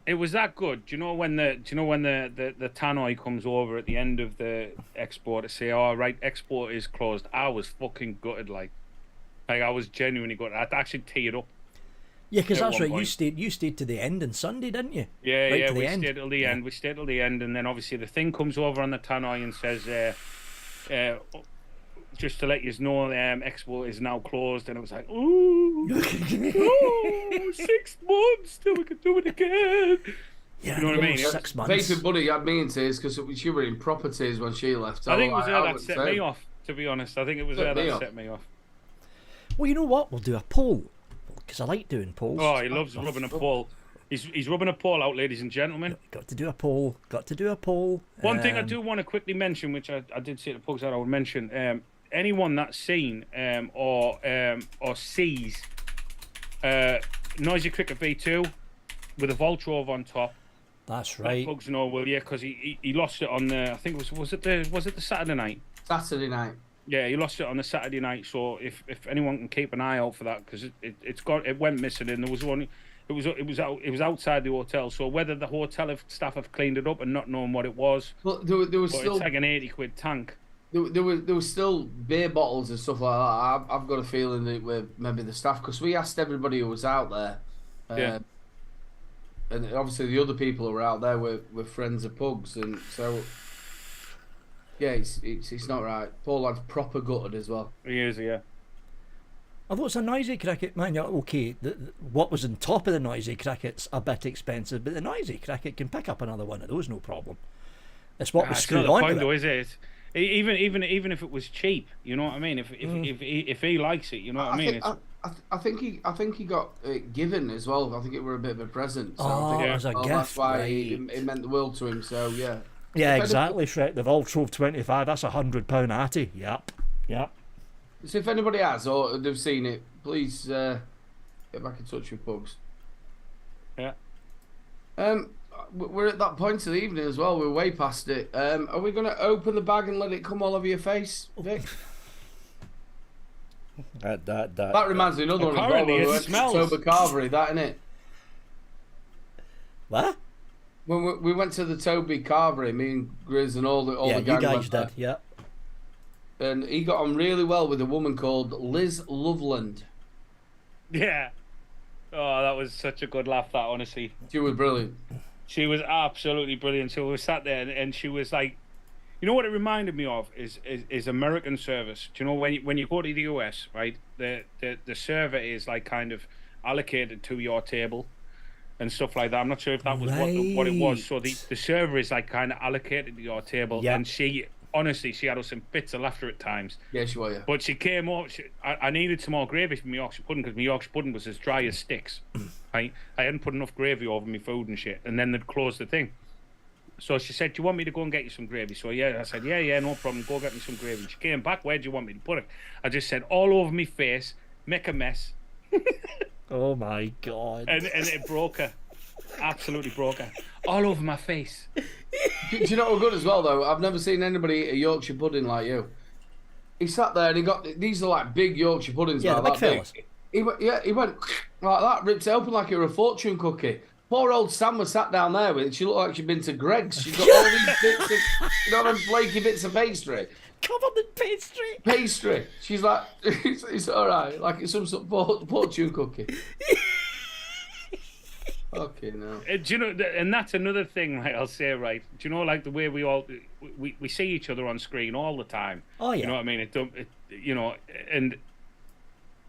It was that good. Do you know when the tannoy comes over at the end of the Expo to say, "Oh, right, Expo is closed"? I was fucking gutted. Like I was genuinely gutted. I'd actually teared up. Yeah, because at that's one right. point. You stayed to the end on Sunday, didn't you? Yeah, Right yeah, to the we end. stayed till the end. We stayed till the end, and then obviously the thing comes over on the tannoy and says, just to let you know, Expo is now closed. And it was like, ooh, ooh, 6 months till we can do it again. Yeah, You know what I mean? 6 months. Vaping Buddy had me in tears because she were in proper tears when she left. I think it was her that wouldn't set say. me off, to be honest. I think it was Set her me that off. set me off. Well, you know what? We'll do a poll because I like doing polls. Oh, he loves rubbing a pole. He's rubbing a pole out, ladies and gentlemen. Got to do a poll. Got to do a poll. One thing I do want to quickly mention, which I did say at the pugs that I would mention, anyone that's seen or sees Noisy Cricket V2 with a Voltrove on top, That's right. pugs know, will you? Because he lost it on the, I think was it the Saturday night? Saturday night. Yeah, he lost it on the Saturday night. So if anyone can keep an eye out for that, because it went missing, and there was only. It was outside the hotel, so whether the hotel staff have cleaned it up and not knowing what it was, Well, there was but still it's like an 80-quid tank. there was still beer bottles and stuff like that. I've got a feeling that with maybe the staff, because we asked everybody who was out there, Yeah. and obviously the other people who were out there were friends of pugs, and so yeah, it's not right. Poor lad's proper gutted as well. He is, yeah. Although it's a noisy cricket, man, yeah, okay, what was on top of the noisy cricket's a bit expensive, but the noisy cricket can pick up another one of those, no problem. It's what was It's not screwed the on point, to though, it. is it? Even if it was cheap, you know what I mean. If he likes it, you know what I mean. I think he got it given as well. I think it were a bit of a present. So Oh, I think it was a that's gift, why right. it meant the world to him. So yeah. Yeah, If exactly, Shrek. The Voltrove 25, that's £100 atty. Yep. So if anybody has or they've seen it, please get back in touch with Pugs. Yeah. We're at that point of the evening as well. We're way past it. Are we going to open the bag and let it come all over your face, Vic? That reminds me of another one. as well, Apparently when we it went to smells. Toby Carvery, that innit? What? When we went to the Toby Carvery, me and Grizz and all the Yeah, the you gang guys went there. did, yeah. And he got on really well with a woman called Liz Loveland. Yeah. Oh, that was such a good laugh. That honestly, She was brilliant. she was absolutely brilliant. So we sat there, and she was like, you know what it reminded me of is American service. Do you know when you go to the US, right? The server is like kind of allocated to your table and stuff like that. I'm not sure if that was what it was. So the server is like kind of allocated to your table, Yeah. and she had us in fits of laughter at times. Yeah, she was, yeah. But she came up. I needed some more gravy for my Yorkshire pudding because my Yorkshire pudding was as dry as sticks. I hadn't put enough gravy over my food and shit. And then they'd close the thing. So she said, "Do you want me to go and get you some gravy?" So yeah, I said, "Yeah, no problem. Go get me some gravy." And she came back. "Where do you want me to put it?" I just said, "All over my face, make a mess," Oh my God. and it broke her. Absolutely broke her. All over my face. Do you know what good as well though? I've never seen anybody eat a Yorkshire pudding like you. He sat there and he got these are like big Yorkshire puddings. Yeah, now, the big that fellas. He went like that, ripped it open like it were a fortune cookie. Poor old Sam was sat down there with it. She looked like she'd been to Greg's. She got all these bits of, them flaky bits of pastry. Covered in pastry. She's like, it's all right, like it's some sort of fortune cookie. Okay, no. Do you know? And that's another thing, right? I'll say, right. Do you know, like the way we see each other on screen all the time? Oh, yeah. You know what I mean? You know, and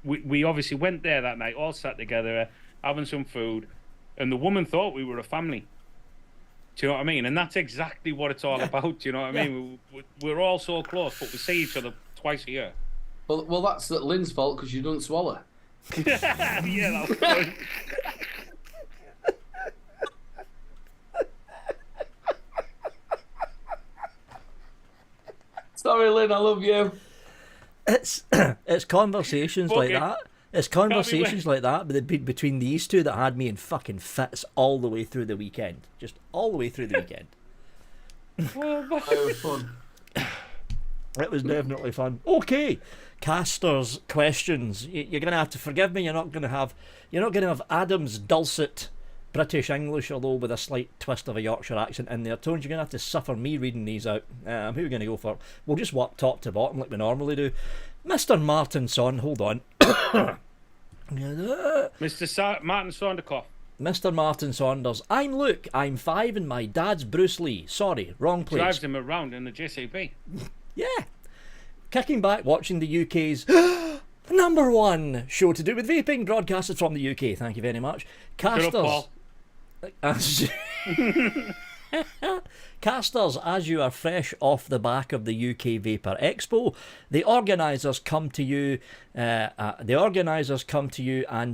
we obviously went there that night, all sat together, having some food, and the woman thought we were a family. Do you know what I mean? And that's exactly what it's all about. Do you know what I mean? We're all so close, but we see each other twice a year. Well, that's Lynn's fault because she doesn't swallow. Yeah, that was good. Sorry, Lynn, I love you. It's conversations like Okay. that. It's conversations like that between these two that had me in fucking fits all the way through the weekend. Just all the way through the weekend. It was fun. It was definitely fun. Okay, casters questions. You're gonna have to forgive me. You're not gonna have Adam's dulcet British English, although with a slight twist of a Yorkshire accent in there. Tones, you're gonna have to suffer me reading these out. Who are we gonna go for? We'll just work top to bottom like we normally do. Mr. Martinson, hold on. Martin Sonderkoff. Mr. Martin Saunders. I'm Luke. I'm 5 and my dad's Bruce Lee. Sorry, wrong place. Drives him around in the JCB. Yeah. Kicking back, watching the UK's number one show to do with vaping, broadcasted from the UK. Thank you very much. Casters. Casters, as you are fresh off the back of the UK Vapor Expo, the organisers come to you. And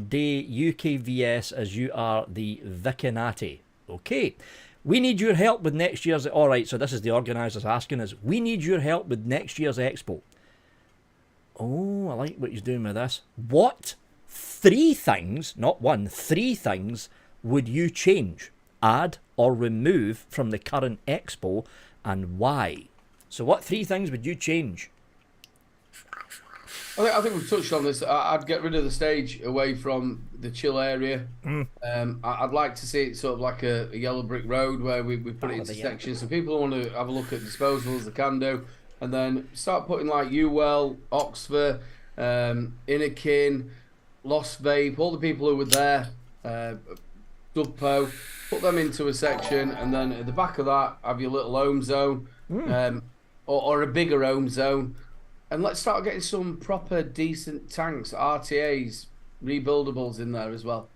day UKVS as you are the Vicinati. Okay. We need your help with next year's... Alright, so this is the organisers asking us. We need your help with next year's Expo. Oh, I like what he's doing with this. What 3 things, not 1, 3 things would you change, add or remove from the current Expo, and why? So what 3 things would you change? I think we've touched on this. I'd get rid of the stage away from the chill area. I'd like to see it sort of like a yellow brick road where we put it into sections. So people who want to have a look at disposables, they can do. And then start putting like Uwell, Oxford, Innerkin, Lost Vape, all the people who were there, Dubpo, put them into a section. And then at the back of that, have your little home zone or a bigger home zone. And let's start getting some proper decent tanks, RTAs, rebuildables in there as well.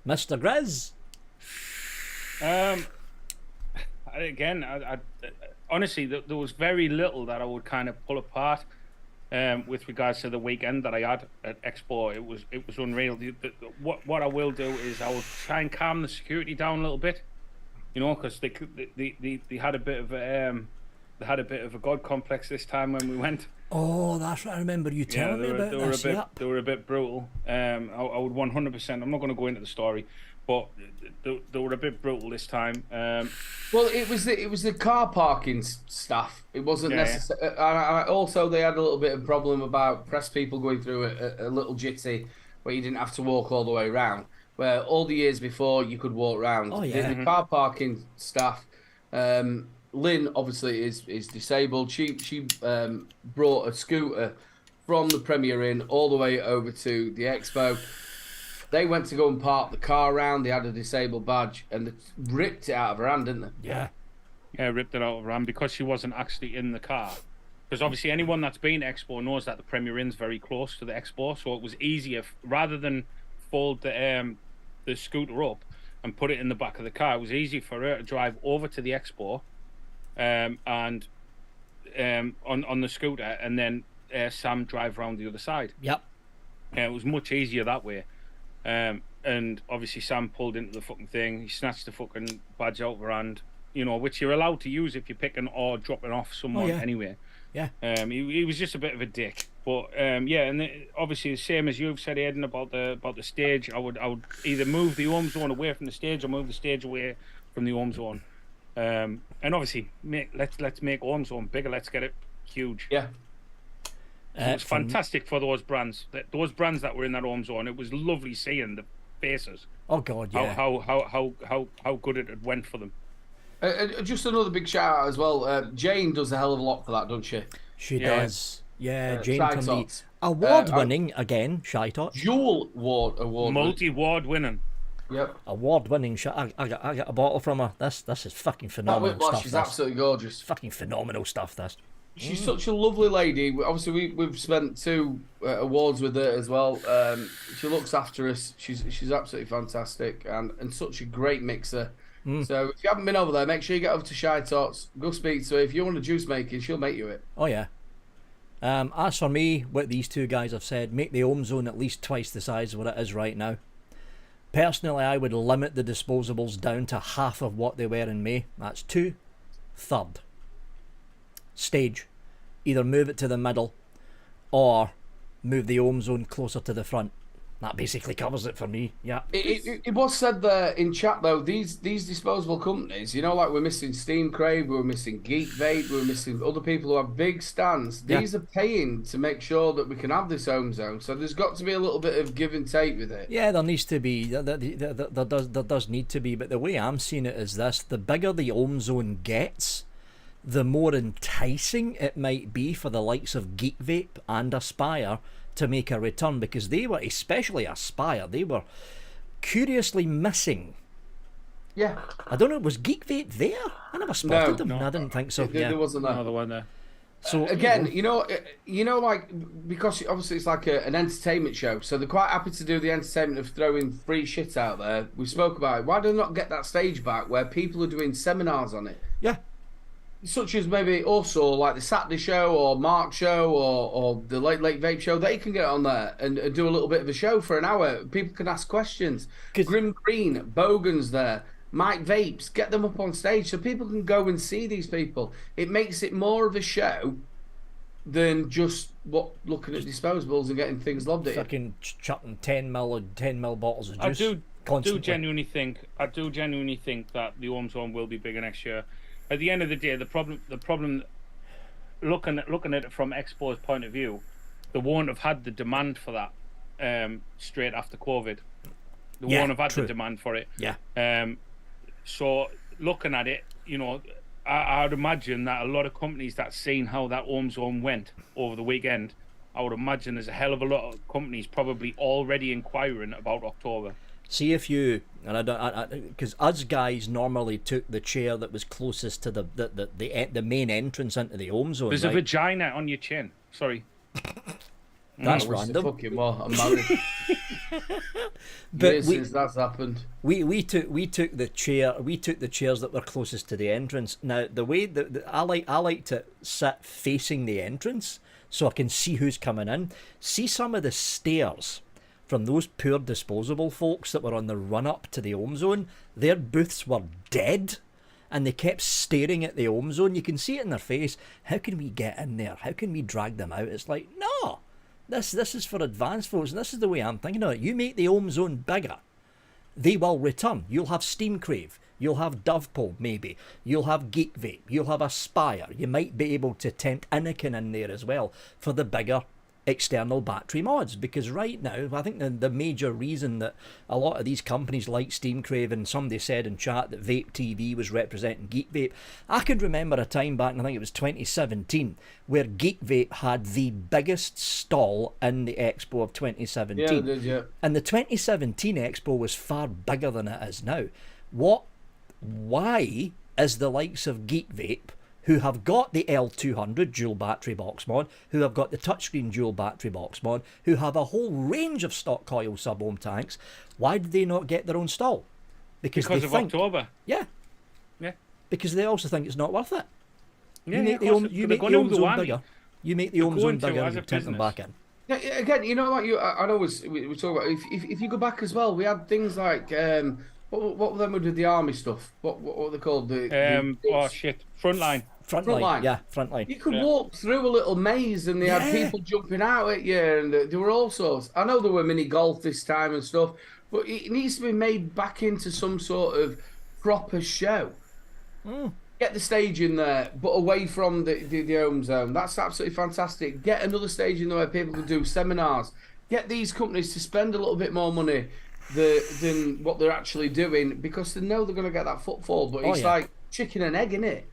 Mr. Grizz? Again, I honestly, there was very little that I would kind of pull apart with regards to the weekend that I had at Expo. It was unreal. What I will do is I will try and calm the security down a little bit, you know, because they had a bit of they had a bit of a god complex this time when we went. Oh, that's what I remember you telling me about this. They were a bit brutal. I would 100%. I'm not going to go into the story, but they were a bit brutal this time. Well, it was the car parking staff. It wasn't necessary. Also, they had a little bit of problem about press people going through a little jitty where you didn't have to walk all the way around. Where all the years before you could walk around. Oh yeah. The car parking staff. Lynn obviously is disabled. She brought a scooter from the Premier Inn all the way over to the Expo. They went to go and park the car around. They had a disabled badge and they ripped it out of her hand, didn't they? Yeah, ripped it out of her hand because she wasn't actually in the car. Because obviously anyone that's been to Expo knows that the Premier Inn's very close to the Expo, so it was easier rather than fold the scooter up and put it in the back of the car. It was easy for her to drive over to the Expo. And on the scooter, and then Sam drive around the other side. Yep. It was much easier that way. And obviously Sam pulled into the fucking thing. He snatched the fucking badge out of her hand, you know, which you're allowed to use if you're picking or dropping off someone anyway. Yeah. He was just a bit of a dick. But and obviously the same as you've said, Aidan, about the stage. I would either move the home zone away from the stage or move the stage away from the home zone. And obviously, let's make home zone bigger. Let's get it huge. Yeah, it was fantastic for those brands. Those brands that were in that home zone. It was lovely seeing the faces. Oh God, yeah. How good it went for them. Just another big shout out as well. Jane does a hell of a lot for that, doesn't she? She does. Yeah, Jane Shy can be Tots. award-winning again. Shy Tots. Dual award. Multi-award winning. Yep. Award-winning. I got a bottle from her. This is fucking phenomenal Whiplash stuff. is this. absolutely gorgeous. Fucking phenomenal stuff. This. She's such a lovely lady. Obviously, we've spent 2 awards with her as well. She looks after us. She's absolutely fantastic and such a great mixer. So if you haven't been over there, make sure you get over to Shy Tots. Go speak to her. If you want a juice making, she'll make you it. Oh yeah. As for me, what these 2 guys have said, make the home zone at least twice the size of what it is right now. Personally, I would limit the disposables down to half of what they were in May. That's 2. Third. Stage. Either move it to the middle or move the home zone closer to the front. That basically covers it for me. Yeah. It was said there in chat though, these disposable companies, you know, like we're missing Steam Crave, we're missing Geek Vape, we're missing other people who have big stands. These are paying to make sure that we can have this home zone. So there's got to be a little bit of give and take with it. Yeah, there needs to be. There does need to be. But the way I'm seeing it is this: the bigger the home zone gets, the more enticing it might be for the likes of Geek Vape and Aspire to make a return, because they were, especially Aspire, they were curiously missing. Yeah. I don't know, was Geek Vape there? I never spotted them. No, I didn't think so. There wasn't that. Another one there. So again, you know, like, because obviously it's like an entertainment show, so they're quite happy to do the entertainment of throwing free shit out there. We spoke about it. Why do they not get that stage back where people are doing seminars on it? Yeah. Such as maybe also like the Saturday show or Mark show or the Late Vape show. They can get on there and do a little bit of a show for an hour. People can ask questions. Grim Green, Bogan's there. Mike Vapes, get them up on stage so people can go and see these people. It makes it more of a show than just looking at disposables and getting things lobbed at you. Fucking chucking 10 mil bottles of juice. I do genuinely think that the Ohms Zone will be bigger next year. At the end of the day, the problem, looking at it from Expo's point of view, they won't have had the demand for that straight after COVID. They won't have had the demand for it. Yeah. So looking at it, you know, I'd imagine that a lot of companies that's seen how that Ohms Zone went over the weekend, I would imagine there's a hell of a lot of companies probably already inquiring about October. See if you, and I don't, because us guys normally took the chair that was closest to the main entrance into the Ohms Zone. There's a vagina on your chin. Sorry. That's random. Fucking more. I'm married. But since that's happened. We took the chairs that were closest to the entrance. Now the way that I like to sit facing the entrance so I can see who's coming in. See some of the stairs from those poor disposable folks that were on the run up to the Ohms Zone. Their booths were dead. And they kept staring at the Ohms Zone. You can see it in their face. How can we get in there? How can we drag them out? It's like, no. This is for advanced folks, and this is the way I'm thinking of it. You make the Ohms Zone bigger, they will return. You'll have Steam Crave, you'll have Dovepole maybe, you'll have Geek Vape, you'll have Aspire. You might be able to tempt Anakin in there as well for the bigger external battery mods, because right now I think the major reason that a lot of these companies like Steam Crave, and somebody said in chat that Vape TV was representing Geek Vape, I could remember a time back, and I think it was 2017, where Geek Vape had the biggest stall in the Expo of 2017. Yeah, it did, yeah. And the 2017 Expo was far bigger than it is now. Why is the likes of Geek Vape, who have got the L200 dual battery box mod, who have got the touchscreen dual battery box mod, who have a whole range of stock coil sub-ohm tanks, why did they not get their own stall? Because of October. Yeah. Yeah. Because they also think it's not worth it. Yeah, you make the Ohms Zone bigger. You make the Ohms Zone bigger and you tempt them back in. Yeah, again, you know, like I know we talk about, if you go back as well, we had things like what were them who did the army stuff? What were they called? Frontline. Frontline. Yeah, Frontline. You could walk through a little maze and they had people jumping out at you, and there were all sorts. I know there were mini golf this time and stuff, but it needs to be made back into some sort of proper show. Get the stage in there, but away from the Ohms Zone. That's absolutely fantastic. Get another stage in there where people can do seminars. Get these companies to spend a little bit more money than what they're actually doing, because they know they're going to get that footfall. But it's like chicken and egg, innit?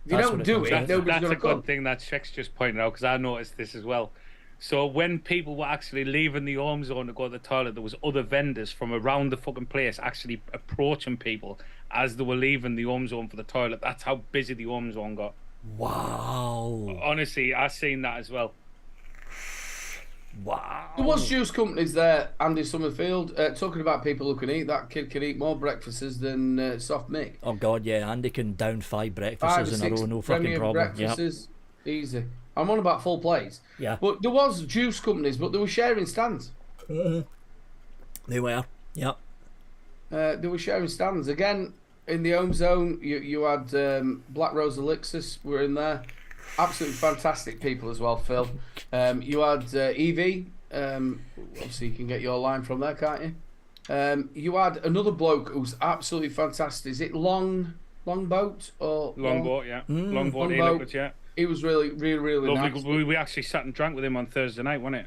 If you don't do it, nobody's going to come. That's a good thing that Sheck's just pointed out, because I noticed this as well. So when people were actually leaving the Ohms Zone to go to the toilet, there was other vendors from around the fucking place actually approaching people as they were leaving the Ohms Zone for the toilet. That's how busy the Ohms Zone got. Wow. Honestly, I've seen that as well. Wow. There was juice companies there, Andy Summerfield, talking about people who can eat. That kid can eat more breakfasts than soft milk. Oh God, yeah, Andy can down 5 breakfasts in a row, no fucking problem. Breakfasts, easy. I'm on about full plates. Yeah. But there was juice companies, but they were sharing stands. They were. Yep. They were sharing stands again in the Ohms Zone. You had Black Rose Elixirs were in there. Absolutely fantastic people as well, Phil. You had EV. Obviously, you can get your line from there, can't you? You had another bloke who's absolutely fantastic. Is it Longboat or Longboat? Yeah, Longboat. Yeah. He was really lovely. nice. We actually sat and drank with him on Thursday night, wasn't it?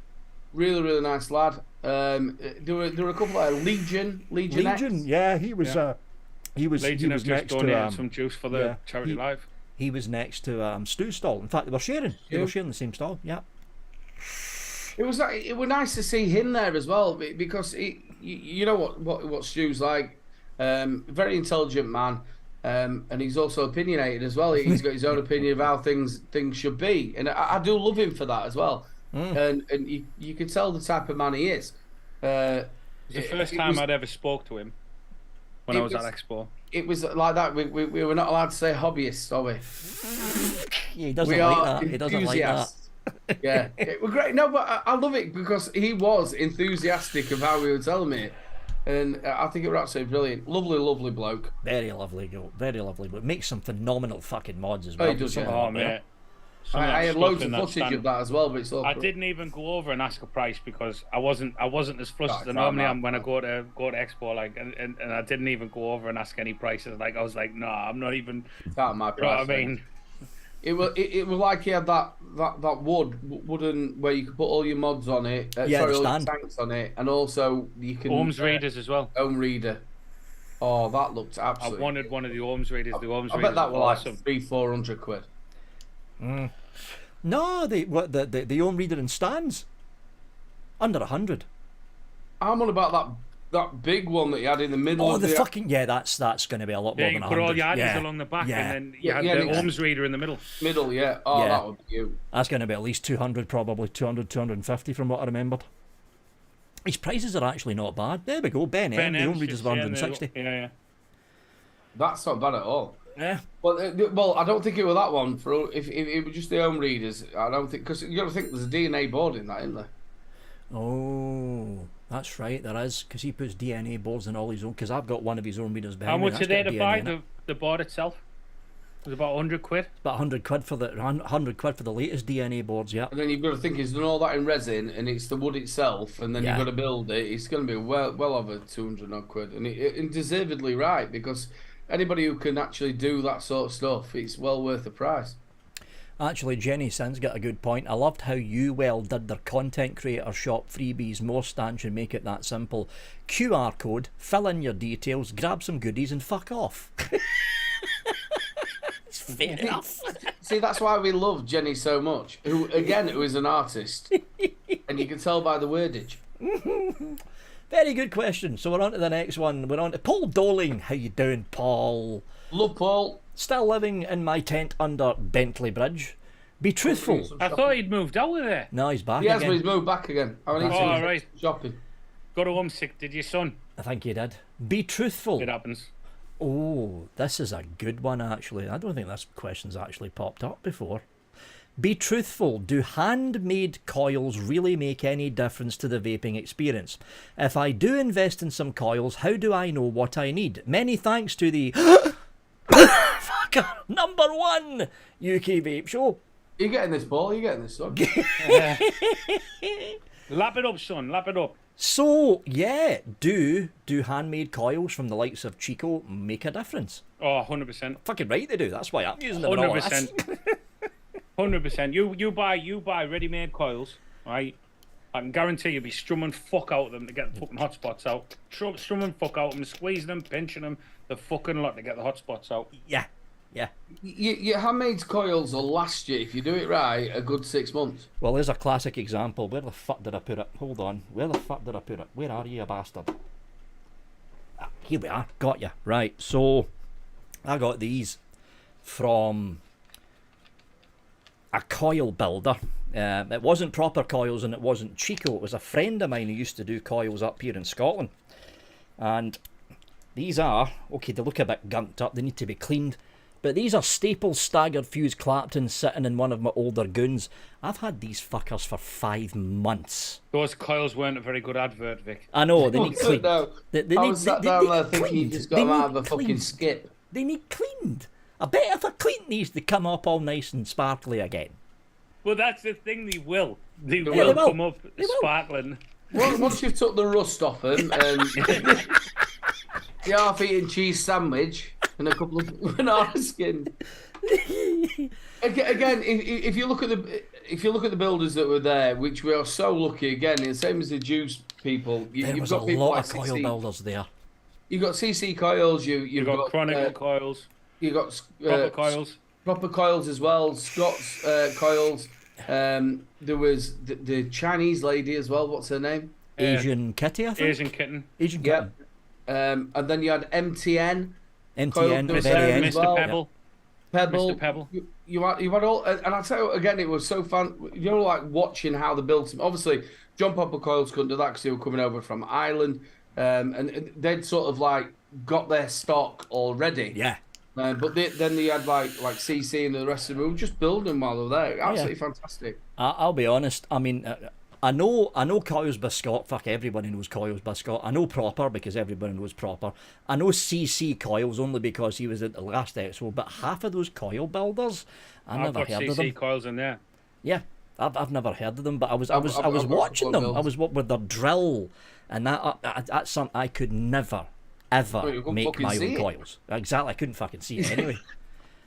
Really nice lad. There were a couple of Legion. Yeah, he was. He was. Legion he was have just next donated to some juice for the charity live. He was next to Stu's stall. In fact, they were sharing. They were sharing the same stall. Yeah. It was nice to see him there as well because you know what Stu's like, very intelligent man, and he's also opinionated as well. He's got his own opinion of how things should be, and I do love him for that as well. And you can tell the type of man he is. It was the first time I'd ever spoke to him when I was at Expo. It was like that. We were not allowed to say hobbyists, are we? Yeah, he doesn't like that. He doesn't like that. Yeah, it was great. No, but I love it because he was enthusiastic of how we were telling me it. And I think it was absolutely brilliant. Lovely, lovely bloke. Very lovely, very lovely. But makes some phenomenal fucking mods as well. Oh, he does, yeah. Oh, mate. I had loads of footage of that as well, but it's all. I didn't even go over and ask a price because I wasn't as flustered as I normally am when I go to Expo, like, and I didn't even go over and ask any prices. Like I was like, nah, I'm not even. It's out of my price. You know what I mean? It was like he had that wooden where you could put all your mods on it. All your tanks on it, and also you can ohms readers as well. Ohm reader. Oh, that looked absolutely. I wanted one of the ohms readers. The ohms readers. I bet that was like awesome. 300-400 quid. No, the ohm reader in stands under 100. I'm on about that big one that you had in the middle. Oh, the fucking that's going to be a lot more than 100. You put all your adders along the back, and then you had the ohms reader in the middle. Yeah. Oh, that would be you. That's going to be at least 200, probably 200, 250 from what I remembered. His prices are actually not bad. There we go, Ben M. The ohm readers were 160. Yeah. That's not bad at all. Yeah. Well, I don't think it was that one. For if it was just the home readers, I don't think, because you got to think there's a DNA board in that, isn't there? Oh, that's right. There is, because he puts DNA boards in all his own. Because I've got one of his own readers behind How me. much are they to buy the board itself? It was about 100 quid. It's about 100 quid for the latest DNA boards. Yeah. And then you've got to think he's done all that in resin, and it's the wood itself, and then you've got to build it. It's going to be well over 200 odd quid, and deservedly right, because anybody who can actually do that sort of stuff, it's well worth the price. Actually, Jenny Sins got a good point. I loved how UWell did their content creator shop freebies more stanch and make it that simple. QR code, fill in your details, grab some goodies and fuck off. It's fair enough. See, that's why we love Jenny so much. Who is an artist. And you can tell by the wordage. Very good question. So we're on to the next one. We're on to Paul Doling. How you doing, Paul? Love Paul. Still living in my tent under Bentley Bridge. Be truthful. I thought he'd moved out of there. No, he's back again. He has, but he's moved back again. Right. Shopping. Got homesick, did your son? I think he did. Be truthful. It happens. Oh, this is a good one, actually. I don't think this question's actually popped up before. Be truthful. Do handmade coils really make any difference to the vaping experience? If I do invest in some coils, how do I know what I need? Many thanks to the fucker #1 UK Vape Show. You getting this, Paul? You getting this, son? Lap it up, son. Lap it up. So, yeah, do handmade coils from the likes of Chico make a difference? Oh, 100%. Fucking right they do. That's why I'm using them. 100%. 100%. You buy ready-made coils, right? I can guarantee you'll be strumming fuck out of them to get the fucking hotspots out. Strumming fuck out of them, squeezing them, pinching them, the fucking lot to get the hotspots out. Yeah. Your handmade coils will last you, if you do it right, a good 6 months. Well, there's a classic example. Where the fuck did I put it? Hold on. Where the fuck did I put it? Where are you, bastard? Here we are. Got you. Right. So, I got these from a coil builder. It wasn't proper coils and it wasn't Chico. It was a friend of mine who used to do coils up here in Scotland. And these are, okay, they look a bit gunked up. They need to be cleaned. But these are Staples Staggered Fuse Clapton sitting in one of my older goons. I've had these fuckers for 5 months. Those coils weren't a very good advert, Vic. I know, they need cleaned. I was sat down there thinking you just got them out of a fucking skip. They need cleaned. I bet if I clean these, they come up all nice and sparkly again. Well, that's the thing, they will. They will come up sparkling. Well, once you've took the rust off them and the half-eaten cheese sandwich and a couple of banana skin. Again, if you look at the builders that were there, which we are so lucky again, the same as the juice people. You've got a lot of coil builders there. You've got CC coils. You've got Chronicle coils. You've got proper coils. proper coils as well. Scott's coils. There was the Chinese lady as well. What's her name? Asian Kitty, I think. Asian Kitten. Asian Yep. Kitten. And then you had MTN. MTN, Coil, very end. Mr. well. Pebble. Pebble. Mr. Pebble. You had all, and I'll tell you again, it was so fun. You know, like watching how they built them. Obviously, John Popper Coils couldn't do that because they were coming over from Ireland, and they'd sort of like got their stock already. Yeah. But then they had like CC and the rest of them who were just building them while they were there. Absolutely fantastic. I'll be honest. I mean, I know Coils by Scott. Fuck, everybody knows Coils by Scott. I know Proper because everybody knows Proper. I know CC Coils only because he was at the last Expo. But half of those coil builders, I've never got heard CC of them. Coils in there. Yeah, I've never heard of them. But I was I've watching got them. builds. I was with their drill, and that's something I could never ever Well, you couldn't make fucking my see own it. coils. Exactly, I couldn't fucking see it anyway.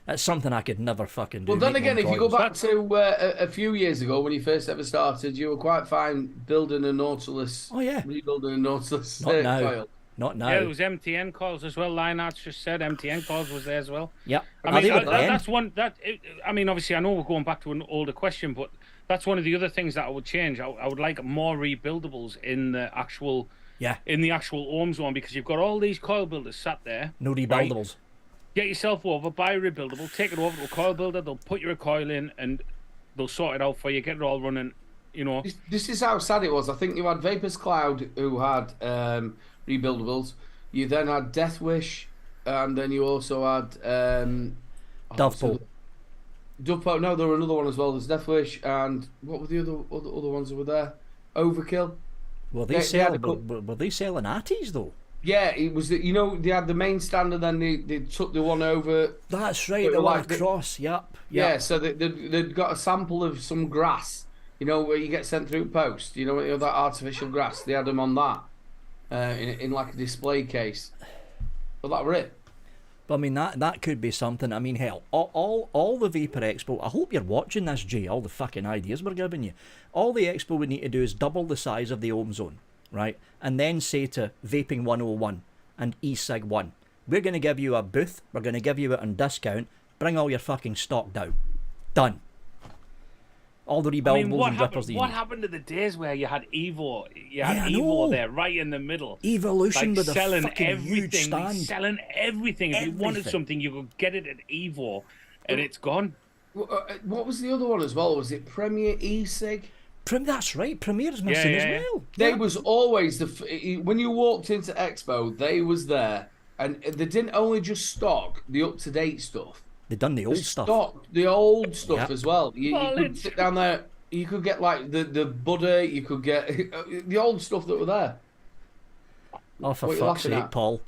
That's something I could never fucking do. Well, then make my again, own if you go coils. back to a few years ago when you first ever started, you were quite fine building a Nautilus. Oh, yeah. Rebuilding a Nautilus Not now. coil. Not now. Yeah, there was MTN Coils as well. Linearts just said MTN Coils was there as well. Yep. I mean, I that's one that. I mean, obviously, I know we're going back to an older question, but that's one of the other things that I would change. I would like more rebuildables in the actual ohms one, because you've got all these coil builders sat there. No rebuildables. Get yourself over, buy a rebuildable, take it over to a coil builder. They'll put your coil in and they'll sort it out for you. Get it all running. You know. This is how sad it was. I think you had Vapors Cloud who had rebuildables. You then had Death Wish, and then you also had Dovepole. Dovepole. No, there were another one as well. There's Death Wish, and what were the other ones that were there? Overkill. Were They they had selling? a Were they selling Atties though? Yeah, it was. You know, they had the main stand, and then they took the one over. That's right. They The were one like across. Yep. Yeah, so they'd got a sample of some grass. You know, where you get sent through post. You know that artificial grass. They had them on that, in like a display case. But that were it. But I mean that could be something. I mean, hell, all the Vapor Expo. I hope you're watching this, Jay. All the fucking ideas we're giving you. All the Expo would need to do is double the size of the ohm zone, right? And then say to Vaping 101 and eSig 1, we're going to give you a booth. We're going to give you it on discount. Bring all your fucking stock down. Done. All the rebuildables and drippers that you what need. happened to the days where you had Evo? You had Yeah, I Evo know. there, right in the middle. Evolution with a selling fucking huge everything, stand. selling everything. If you wanted Everything. something, you could get it at Evo, and it's gone. What was the other one as well? Was it Premier eSig? That's right. Premier's missing yeah. as well. They was always when you walked into Expo, they was there, and they didn't only just stock the up to date stuff. They done the old They stuff. stocked the old stuff Yep. as well. You could Knowledge. sit down there. You could get like the Buddha. You could get the old stuff that were there. Oh, for What are you fuck's laughing sake, at? Paul.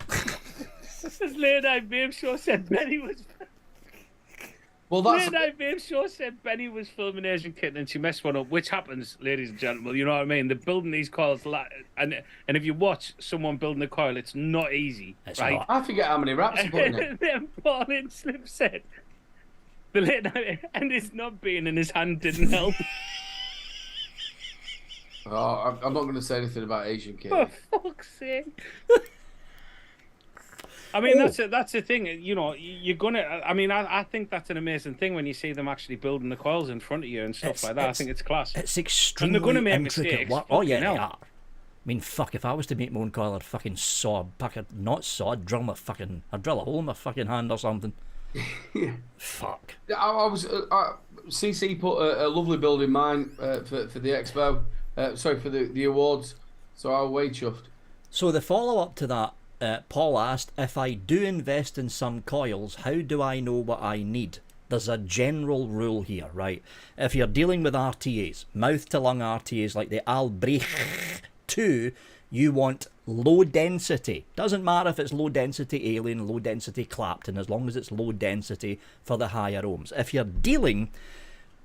This late night Vape show said Benny was. Well, that's Late night Vape show said Benny was filming Asian Kitten and she messed one up, which happens, ladies and gentlemen. You know what I mean? They're building these coils, and if you watch someone building a coil, it's not easy, It's right? not. I forget how many wraps are put in it. And then Paul in Slip said, the late night, and his not being in his hand didn't help. Oh, I'm not going to say anything about Asian Kid. For fuck's sake. I mean, that's the thing. You know, you're gonna. I mean, I think that's an amazing thing when you see them actually building the coils in front of you and stuff like that. I think it's class. It's extremely gonna make intricate mistakes, work. Oh yeah, fucking they hell. are. I mean, fuck, if I was to make my own coil, I'd fucking I'd drill I'd drill a hole in my fucking hand or something. Fuck. I was CC put a lovely build in mine for the Expo. Sorry, for the awards. So I was way chuffed. So the follow-up to that, Paul asked, if I do invest in some coils, how do I know what I need? There's a general rule here, right? If you're dealing with RTAs, mouth-to-lung RTAs like the Albrecht 2, you want low density. Doesn't matter if it's low density Alien, low density Clapton, as long as it's low density for the higher ohms. If you're dealing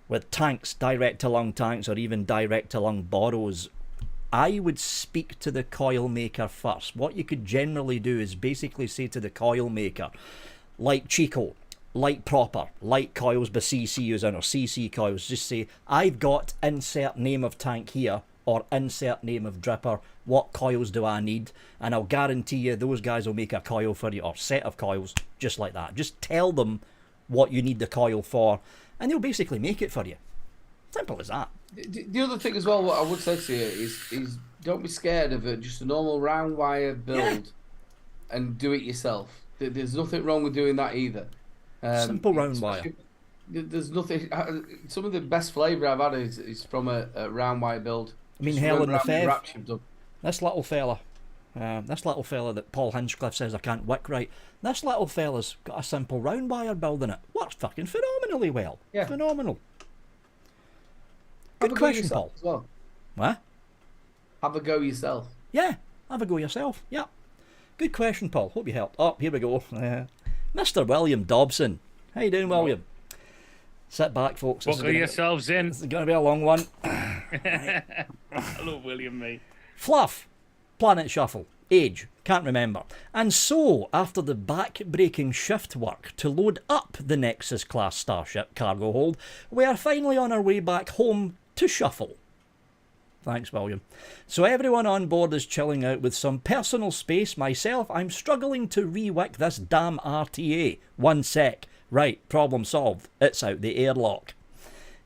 with tanks, direct-to-lung tanks, or even direct-to-lung Boros, I would speak to the coil maker first. What you could generally do is basically say to the coil maker, like Chico, like Proper, like Coils by CC using, or CC Coils, just say, I've got insert name of tank here, or insert name of dripper, what coils do I need? And I'll guarantee you those guys will make a coil for you, or set of coils, just like that. Just tell them what you need the coil for, and they'll basically make it for you. Simple as that. The other thing as well, what I would say to you is don't be scared of it. Just a normal round wire build, and do it yourself. There's nothing wrong with doing that either. Simple round wire. There's nothing. Some of the best flavour I've had is from a round wire build. I mean, Just hell in run the round with fev. wraps you've done. This little fella that Paul Hinchcliffe says I can't wick right. This little fella's got a simple round wire build in it. Works fucking phenomenally well. Yeah. Phenomenal. Have Good a go question, yourself Paul. as well. What? Have a go yourself. Yeah, have a go yourself. Yeah. Good question, Paul. Hope you helped. Oh, here we go. Mr. William Dobson. How you doing, William? Sit back, folks. Buckle yourselves in. This is going to be a long one. Hello, William, mate. Fluff. Planet Shuffle. Age. Can't remember. And so, after the back-breaking shift work to load up the Nexus-class Starship cargo hold, we are finally on our way back home to Shuffle. Thanks, William. So everyone on board is chilling out with some personal space. Myself, I'm struggling to re-wick this damn RTA. 1 sec. Right, problem solved. It's out the airlock.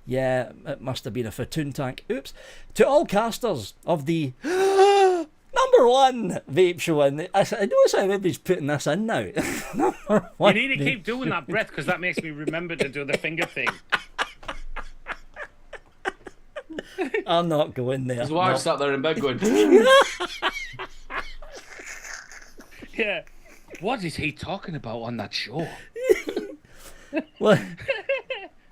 Yeah, it must have been a Fatoon tank. Oops. To all casters of the number one vape show, and I notice how everybody's putting this in now. Number one. You need to keep doing that breath because that makes me remember to do the finger thing. I'm not going there. His wife sat there in bed going, Yeah. What is he talking about on that show? Well,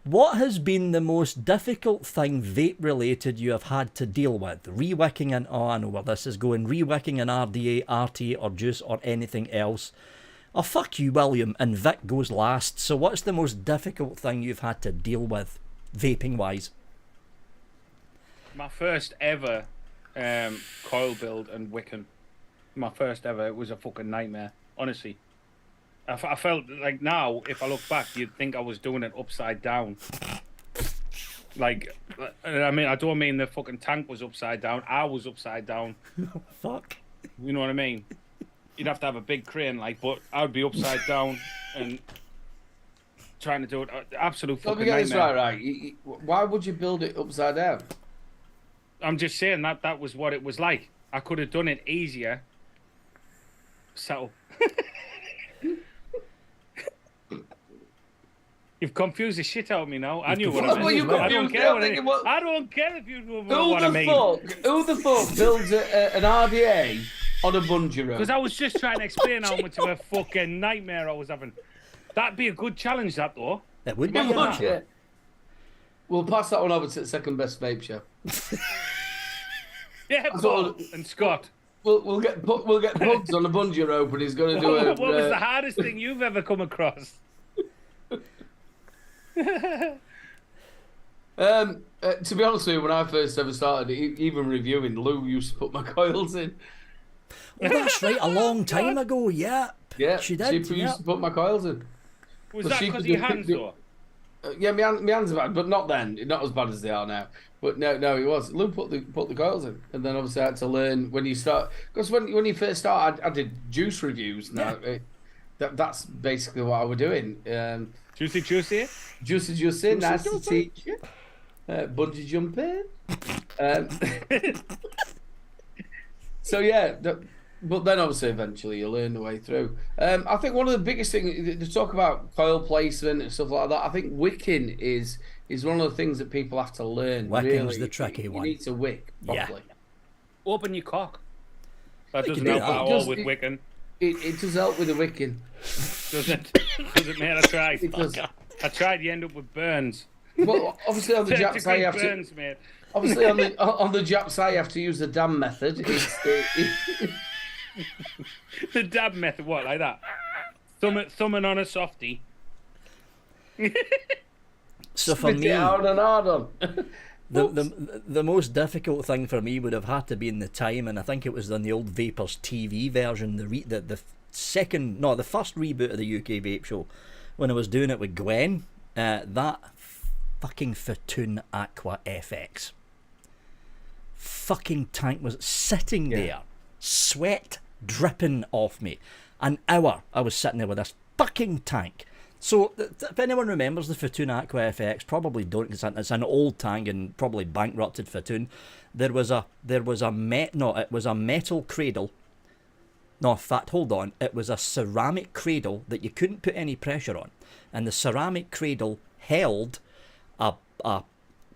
what has been the most difficult thing vape related you have had to deal with? Re-wicking an, oh, I know where this is going. Re-wicking an RDA, RTA, or juice, or anything else. Oh, fuck you, William, and Vic goes last. So what's the most difficult thing you've had to deal with, vaping-wise? My first ever coil build and wicking. My first ever. It was a fucking nightmare, honestly. I felt like now, if I look back, you'd think I was doing it upside down. Like, I mean, I don't mean the fucking tank was upside down. I was upside down. Oh, fuck. You know what I mean? You'd have to have a big crane, like, but I would be upside down and trying to do it. Absolute let me fucking get this nightmare. right. Why would you build it upside down? I'm just saying that was what it was like. I could have done it easier. So you've confused the shit out of me now. I knew what I meant. Well, I don't confused care. me. What- I don't care if you know Who what I the mean. fuck builds an RDA on a bungee rope? Because I was just trying to explain how much of a fucking nightmare I was having. That'd be a good challenge, that though. It would be. How Yeah. much, yeah. We'll pass that one over to the second best vape show. Yeah, thought- Paul and Scott. We'll get Bugs on a bungee rope, and he's going to do What a. was the hardest thing you've ever come across? To be honest with you, when I first ever started, even reviewing, Lou used to put my coils in. Oh, that's right. A long time ago. Yep. Yeah, She did. She Yep. used to put my coils in. Was But that she because of could your do- hands, though? Yeah, my hands are bad, but not then. Not as bad as they are now. But no, it was. Lou put the coils in, and then obviously I had to learn when you start. Because when you first start, I did juice reviews. Now that's basically what I was doing. Juicy. Juicy, nice to teach you. Bungee jumping. So yeah, but then obviously eventually you learn the way through. I think one of the biggest things to talk about coil placement and stuff like that. I think wicking is one of the things that people have to learn. Wicking's really. the tricky you one. need to wick Yeah. properly. Open your cock. That You doesn't can do help that. at It all does- with it- wicking, It does help with the wicking. does it? Does it, mate? I tried. It does. I tried. You end up with burns. Well, obviously on the Jap side you have to. burns, mate. Obviously on the Jap side you have to use the dam method. The dab method, what, like that? Thumbing on a softie. So for Spit me, it out and hard on. the most difficult thing for me would have had to be in the time, and I think it was on the old Vapors TV version, the first reboot of the UK Vape Show, when I was doing it with Gwen. That fucking Fatoon Aqua FX. Fucking tank was sitting there, sweat dripping off me. An hour I was sitting there with this fucking tank. So, if anyone remembers the Fatoon Aqua FX, probably don't, because it's an old tank and probably bankrupted Fatoon. It was a metal cradle. No, in fact, hold on. It was a ceramic cradle that you couldn't put any pressure on, and the ceramic cradle held a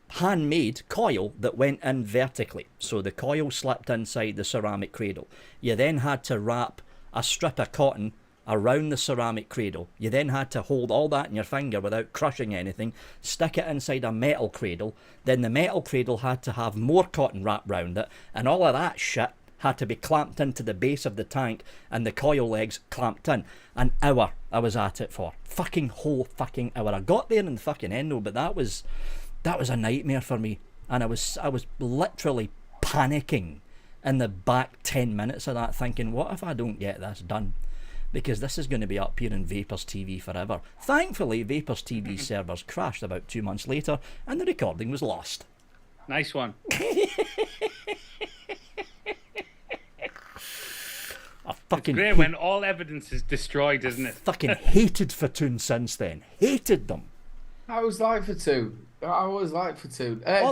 handmade coil that went in vertically. So the coil slipped inside the ceramic cradle. You then had to wrap a strip of cotton around the ceramic cradle. You then had to hold all that in your finger without crushing anything, stick it inside a metal cradle. Then the metal cradle had to have more cotton wrapped round it, and all of that shit had to be clamped into the base of the tank and the coil legs clamped in. An hour I was at it for. Whole fucking hour. I got there in the fucking end though, but that was a nightmare for me. And I was literally panicking in the back 10 minutes of that, thinking, what if I don't get this done? Because this is going to be up here in Vapors TV forever. Thankfully, Vapors TV servers crashed about 2 months later and the recording was lost. Nice one. It's great when all evidence is destroyed, isn't it? Fucking hated Fatoon since then. Hated them. I always liked Fatoon.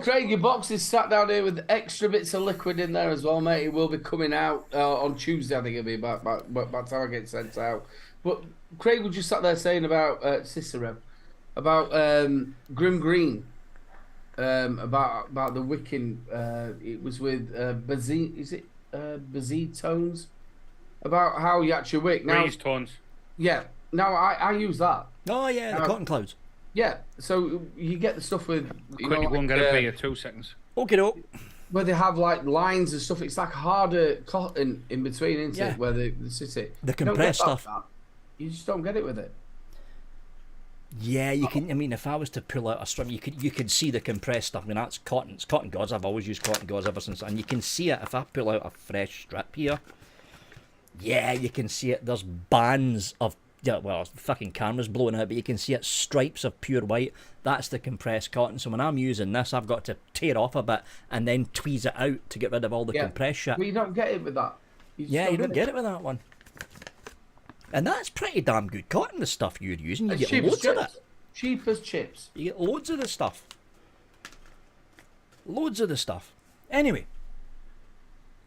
Craig, your box is sat down here with extra bits of liquid in there as well, mate. It will be coming out on Tuesday. I think it'll be by the time I get sent out. But Craig was just sat there saying about Cicero, about Grim Green, about the Wiccan. It was with Bazine. Is it Bazine Tones? About how you actually wick. Now, Breeze tones. Yeah. Now I use that. Oh yeah, the cotton clouds. Yeah. So you get the stuff with. Quickly go and get a beer. 2 seconds. Okay, no. Where they have like lines and stuff. It's like harder cotton in between, isn't Yeah. it? Where they sit it. The compressed stuff. You just don't get it with it. Yeah, you can. I mean, if I was to pull out a strip, you could see the compressed stuff. I mean, that's cotton. It's cotton gauze. I've always used cotton gauze ever since, and you can see it if I pull out a fresh strip here. Yeah, you can see it. There's bands of, yeah, well, fucking camera's blowing out, but you can see it, stripes of pure white. That's the compressed cotton. So when I'm using this, I've got to tear off a bit and then tweeze it out to get rid of all the compressed shit. Well, you don't get it with that. You don't get it with that one. And that's pretty damn good cotton, the stuff you're using. You get loads of it. Cheap as chips. You get loads of the stuff. Loads of the stuff. Anyway.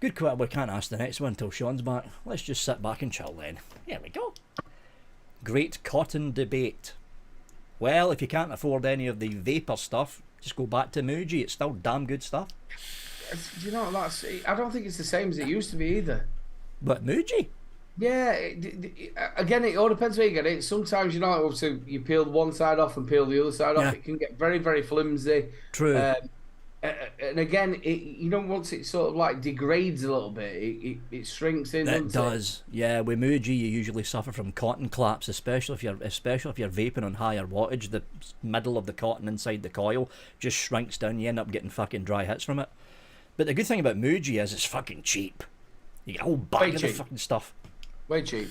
Good quit. We can't ask the next one until Sean's back. Let's just sit back and chill then. Here we go. Great cotton debate. Well, if you can't afford any of the vapor stuff, just go back to Muji. It's still damn good stuff. Do you know what? I don't think it's the same as it used to be either. But Muji? Yeah. Again, it all depends where you get it. Sometimes, you know, obviously you peel one side off and peel the other side off. It can get very, very flimsy. True. And again, once it sort of like degrades a little bit, it shrinks in. It does. Yeah, with Muji, you usually suffer from cotton claps, especially if you're vaping on higher wattage. The middle of the cotton inside the coil just shrinks down. You end up getting fucking dry hits from it. But the good thing about Muji is it's fucking cheap. You get a whole bag of the fucking stuff. Way cheap.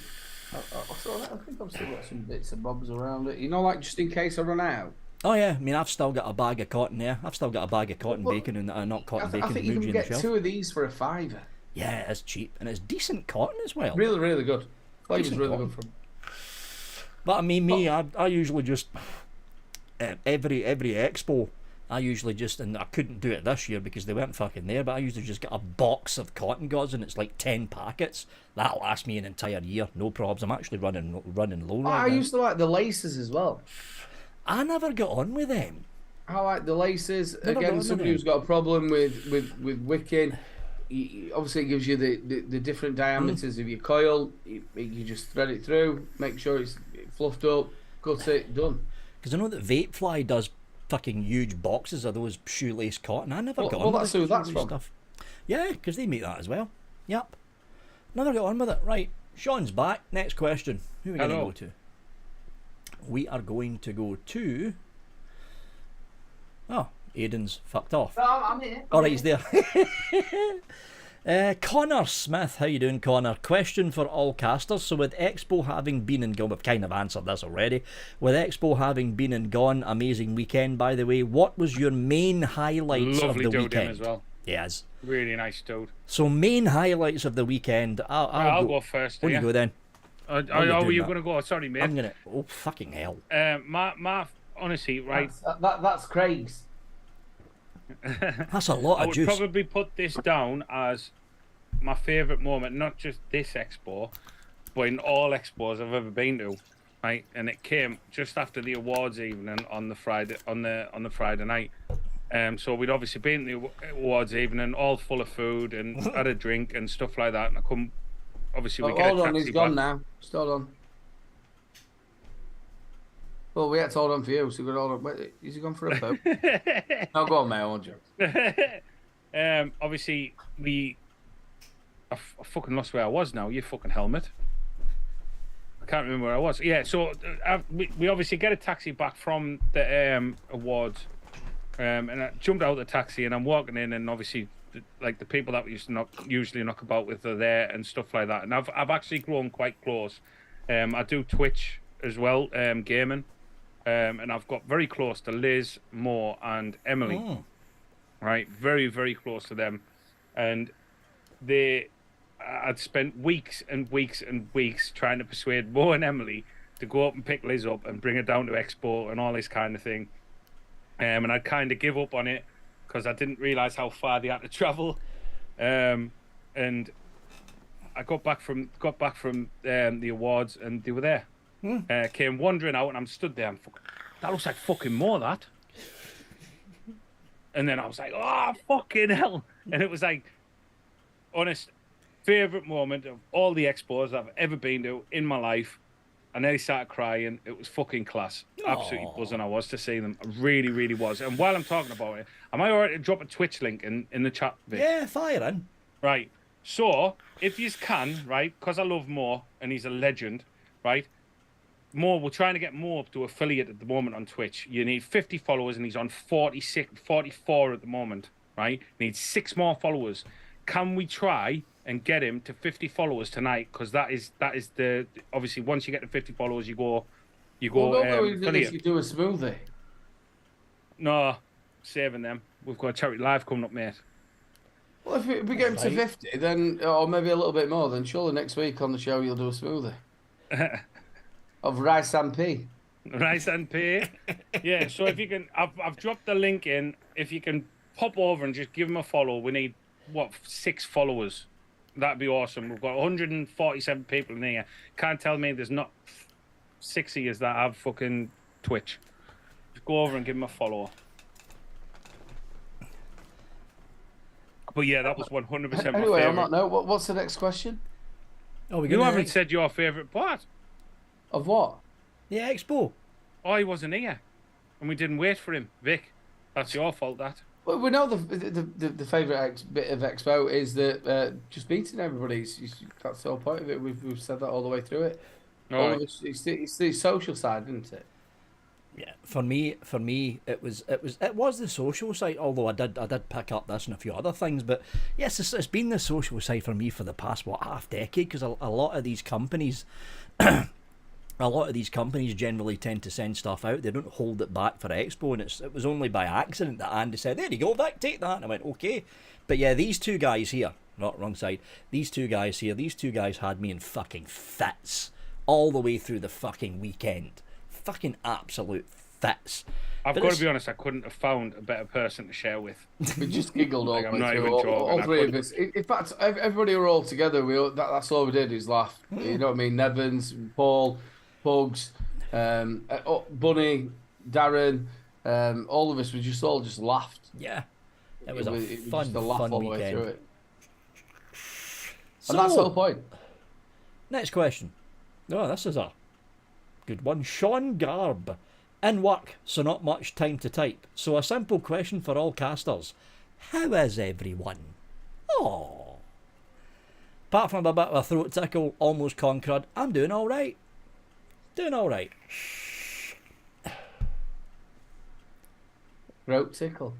I think I've still got some bits and bobs around it. You know, like just in case I run out. Oh yeah, I mean, I've still got a bag of cotton there. I've still got a bag of cotton bacon and not cotton bacon. I think Muji you can in the get shelf. 2 of these for $5. Yeah, it's cheap and it's decent cotton as well. Really, really good. Flavor's really cotton. good from. But I mean, I usually just every Expo, I usually just, and I couldn't do it this year because they weren't fucking there. But I usually just get a box of cotton gauze and it's like 10 packets. That'll last me an entire year, no probs. I'm actually running low right I now. used to like the laces as well. I never got on with them. I like the laces. Never got Again, on somebody with who's got a problem with wicking, obviously it gives you the different diameters of your coil. You just thread it through, make sure it's fluffed up, cut it, done. Because I know that Vapefly does fucking huge boxes of those shoelace cotton. I never got on with that's who that's from. stuff. Yeah, because they make that as well. Yep. Never got on with it. Right, Sean's back. Next question. Who are we going to go to? We are going to go to... Oh, Aiden's fucked off. No, I'm here. Alright, he's there. Connor Smith, how you doing, Connor? Question for all casters. So with Expo having been and gone, we've kind of answered this already. With Expo having been and gone, amazing weekend, by the way. What was your main highlights Lovely of the dude weekend? as well. Yes. Really nice dude. So main highlights of the weekend. I'll go first. When you go then. Were you going to go? Sorry, mate. I'm gonna. Oh fucking hell! My honestly, right. That's Craig's. That's a lot I of would juice. probably put this down as my favourite moment, not just this expo, but in all expos I've ever been to, right? And it came just after the awards evening on the Friday night. So we'd obviously been to the awards evening, all full of food and had a drink and stuff like that. And I come, obviously, we get a Hold taxi on, he's gone back. now. Just hold on. Well, we had to hold on for you, so we got hold on. Wait, is he gone for a boat? No, go on, mate. I want you. Obviously, I fucking lost where I was now. You fucking helmet. I can't remember where I was. Yeah, so we obviously get a taxi back from the awards, and I jumped out of the taxi and I'm walking in, and obviously, like the people that we usually knock about with are there and stuff like that. And I've actually grown quite close. I do Twitch as well, gaming. And I've got very close to Liz, Mo, and Emily. Right, very, very close to them. And I'd spent weeks and weeks and weeks trying to persuade Mo and Emily to go up and pick Liz up and bring her down to Expo and all this kind of thing. And I'd kind of give up on it because I didn't realise how far they had to travel. And I got back from the awards and they were there. Came wandering out and I'm stood there. That looks like fucking more, that. And then I was like, oh, fucking hell. And it was like, honest, favourite moment of all the expos I've ever been to in my life. I nearly started crying. It was fucking class. Absolutely buzzing I was to see them. I really, really was. And while I'm talking about it, am I all right to drop a Twitch link in the chat, Vic? Yeah, fire in. Right. So, if you can, right, because I love Mo and he's a legend, right? Mo, we're trying to get Mo up to affiliate at the moment on Twitch. You need 50 followers and he's on 44 at the moment, right? Needs 6 more followers. Can we try and get him to 50 followers tonight? Because that is the obviously once you get to 50 followers, you go. Well, affiliate. you do a smoothie. No, saving them. We've got a charity live coming up, mate. Well, if we get him to 50, then or maybe a little bit more, then surely next week on the show you'll do a smoothie of rice and pea. Rice and pea. Yeah. So if you can, I've dropped the link in. If you can pop over and just give him a follow. We need 6 followers. That'd be awesome. We've got 147 people in here. Can't tell me there's not 6 of you that have fucking Twitch. Just go over and give him a follow. But yeah, that was 100% my favourite. Anyway, on that note, what's the next question? You haven't said your favourite part. Of what? Yeah, Expo. Oh, he wasn't here. And we didn't wait for him. Vic, that's your fault, that. Well, we know the favourite bit of Expo is that just meeting everybody. That's the whole point of it. We've said that all the way through it. Right. It's the social side, isn't it? Yeah, for me, it was the social side. Although I did pick up this and a few other things, but yes, it's been the social side for me for the past half decade, because a lot of these companies. A lot of these companies generally tend to send stuff out. They don't hold it back for Expo, and it was only by accident that Andy said, "There you go, Vic, take that." And I went, "Okay." But yeah, these two guys here, not wrong side. These two guys had me in fucking fits all the way through the fucking weekend. Fucking absolute fits. I've got to be honest, I couldn't have found a better person to share with. We just giggled all Like, the I'm way not through. even joking. All 3 of us. In fact, everybody were all together. That's all we did is laugh. You know what I mean? Nevins, Paul, Pugs, Bunny, Darren, all of us. We just laughed. Yeah, it was it a was fun, just a laugh fun all the way weekend. through it. And that's the whole point. Next question. Oh, this is a good one. Sean Garb. In work, so not much time to type. So a simple question for all casters. How is everyone? Oh. Apart from a bit of a throat tickle, almost conquered, I'm doing alright. Doing alright. Throat tickle.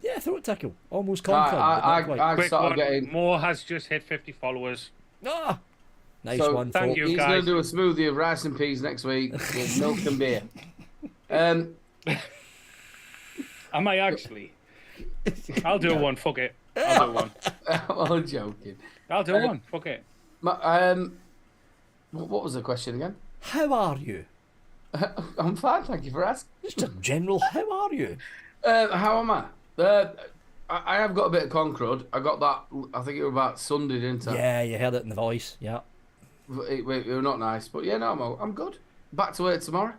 Yeah, throat tickle. Almost conquered. I Quick started one, getting. Mo has just hit 50 followers. Ah, nice So, one, thank folks. you. He's guys. going to do a smoothie of rice and peas next week with milk and beer. Am I actually? I'll do one. Fuck it. I'll do one. I'm joking. I'll do one. Fuck it. What was the question again? How are you? I'm fine, thank you for asking. Just a general, how are you? How am I? I have got a bit of concrud. I got that, I think it was about Sunday, didn't I? Yeah, you heard it in the voice. Yeah. It were not nice, but yeah, no, I'm good. Back to work tomorrow.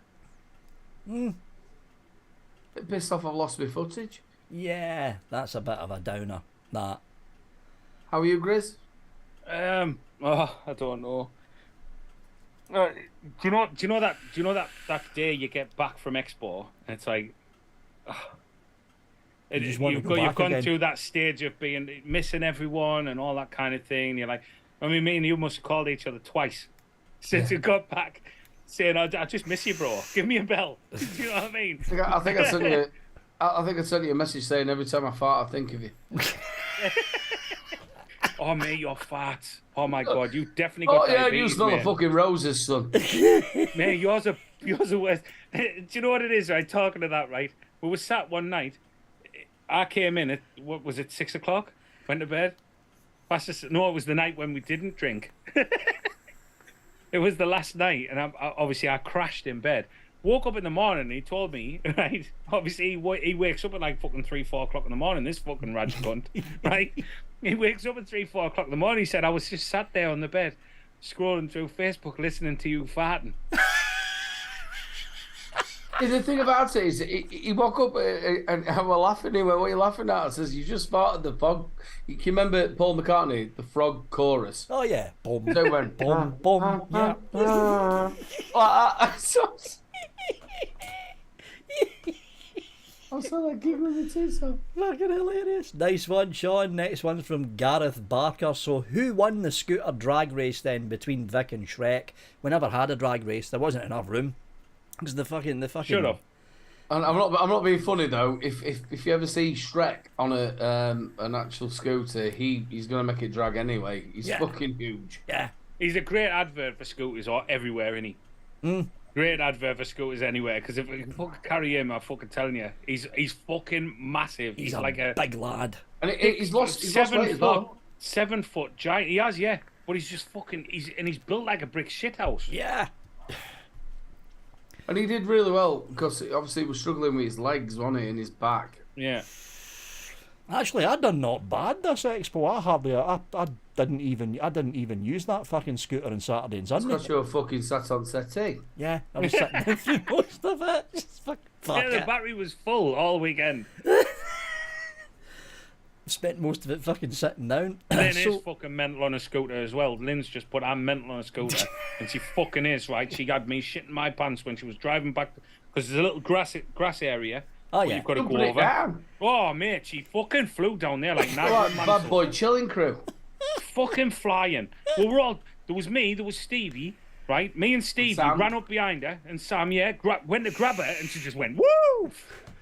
Mm. Bit pissed off I've lost my footage. Yeah, that's a bit of a downer. That. How are you, Grizz? Oh, I don't know. Do you know that day you get back from Expo and it's like, You just want to go you've back gone again. through that stage of missing everyone and all that kind of thing. And you're like, I mean, me and you must have called each other twice since you got back, saying, "I just miss you, bro. Give me a bell." Do you know what I mean? I think I sent you. I think I sent you a message saying every time I fart, I think of you. Oh, mate, you're fat. Oh my God, you definitely got Oh yeah, diabetes, you smell the mate. fucking roses, son. Man, yours are worse. Do you know what it is, right? Talking to that, right? We were sat one night. I came in at, what was it, 6 o'clock? Went to bed. No, it was the night when we didn't drink. It was the last night, and obviously I crashed in bed. Woke up in the morning, and he told me, right? Obviously, he wakes up at like fucking 3, 4 o'clock in the morning, this fucking raj cunt, right? He wakes up at 3, 4 o'clock in the morning. He said, I was just sat there on the bed, scrolling through Facebook, listening to you farting. The thing about it is, he woke up and we're laughing. He went, "What are you laughing at?" I says, "You just farted the frog." You can remember Paul McCartney, the frog chorus? Oh yeah. Boom. They went, Boom. Boom. Yeah. I saw that giggling the teeth off. Fucking hilarious. Nice one, Sean. Next one's from Gareth Barker. So, who won the scooter drag race then between Vic and Shrek? We never had a drag race. There wasn't enough room. Because the fucking. Shut up. And I'm not being funny though. If you ever see Shrek on an actual scooter, he's gonna make it drag anyway. He's fucking huge. Yeah. He's a great advert for scooters or everywhere, isn't he? Mm. Great advert for scooters anywhere. Because if we can fucking carry him, I'm fucking telling you, he's fucking massive. He's like a big lad. And he's lost weight as 7 well. foot, 7 foot giant. He has, yeah. But he's just fucking. He's built like a brick shithouse. Yeah. And he did really well because obviously he was struggling with his legs, wasn't he, and his back. Yeah. Actually, I done not bad this expo. I didn't even use that fucking scooter on Saturday and Sunday. Because you're fucking sat on settee. Yeah, I was sitting there through most of it. Just fuck Yeah, the it. battery was full all weekend. Spent most of it fucking sitting down. Lynn So- is fucking mental on a scooter as well. Lynn's just put, I'm mental on a scooter. And she fucking is, right? She had me shitting my pants when she was driving back. Because there's a little grass area. Oh, that yeah. You've got to Don't go put it over. down. Oh, mate, she fucking flew down there like Like Nigel bad Mansell. boy chilling crew. Fucking flying. Well, we're all. There was me, there was Stevie, right? Me and Stevie Sam. ran up behind her, and Sam, went to grab her, and she just went, woo!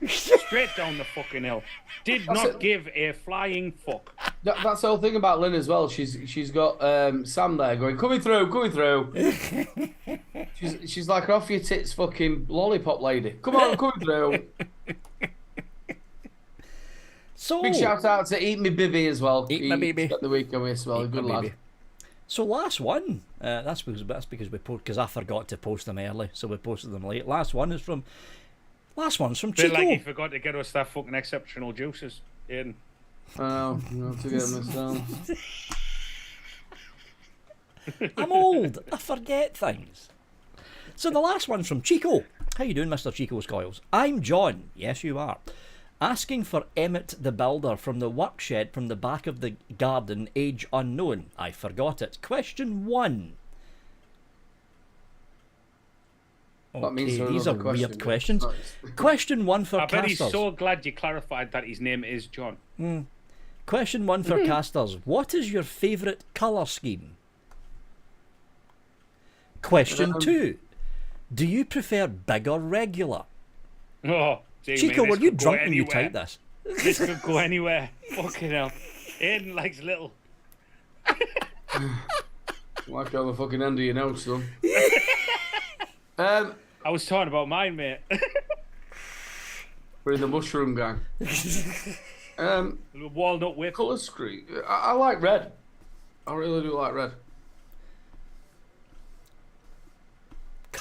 Straight down the fucking hill. Did That's not it. give a flying fuck. That's the whole thing about Lynn as well. She's got Sam there going, coming through. she's like off your tits fucking lollipop lady. Come on, coming through. So, Big shout out to Eat Me Bibby as well. Eat My Baby. Got the weekend with us as well. Eat Good My lad. Baby. So last one, that's because I forgot to post them early, so we posted them late. Last one's from Bit Chico. like he forgot to get us that fucking exceptional juices, Aiden. I know, to get myself. I'm old. I forget things. So the last one's from Chico. How you doing, Mr. Chico's Coils? I'm John. Yes, you are. Asking for Emmett the Builder from the work shed from the back of the garden, age unknown. I forgot it. Question 1. That means Okay, there these are another question, weird but questions. nice. Question 1 for I bet casters. he's so glad you clarified that his name is John. Question 1 for casters. What is your favourite colour scheme? Question 2. Do you prefer big or regular? Oh, gee, Chico, mate, were this you could go drunk when you anywhere. typed this? This could go anywhere. Fucking hell. Aiden likes little. Like on the fucking end of your nose, son. I was talking about mine, mate. We're in the mushroom gang. Walnut whip. Colour screen. I like red. I really do like red.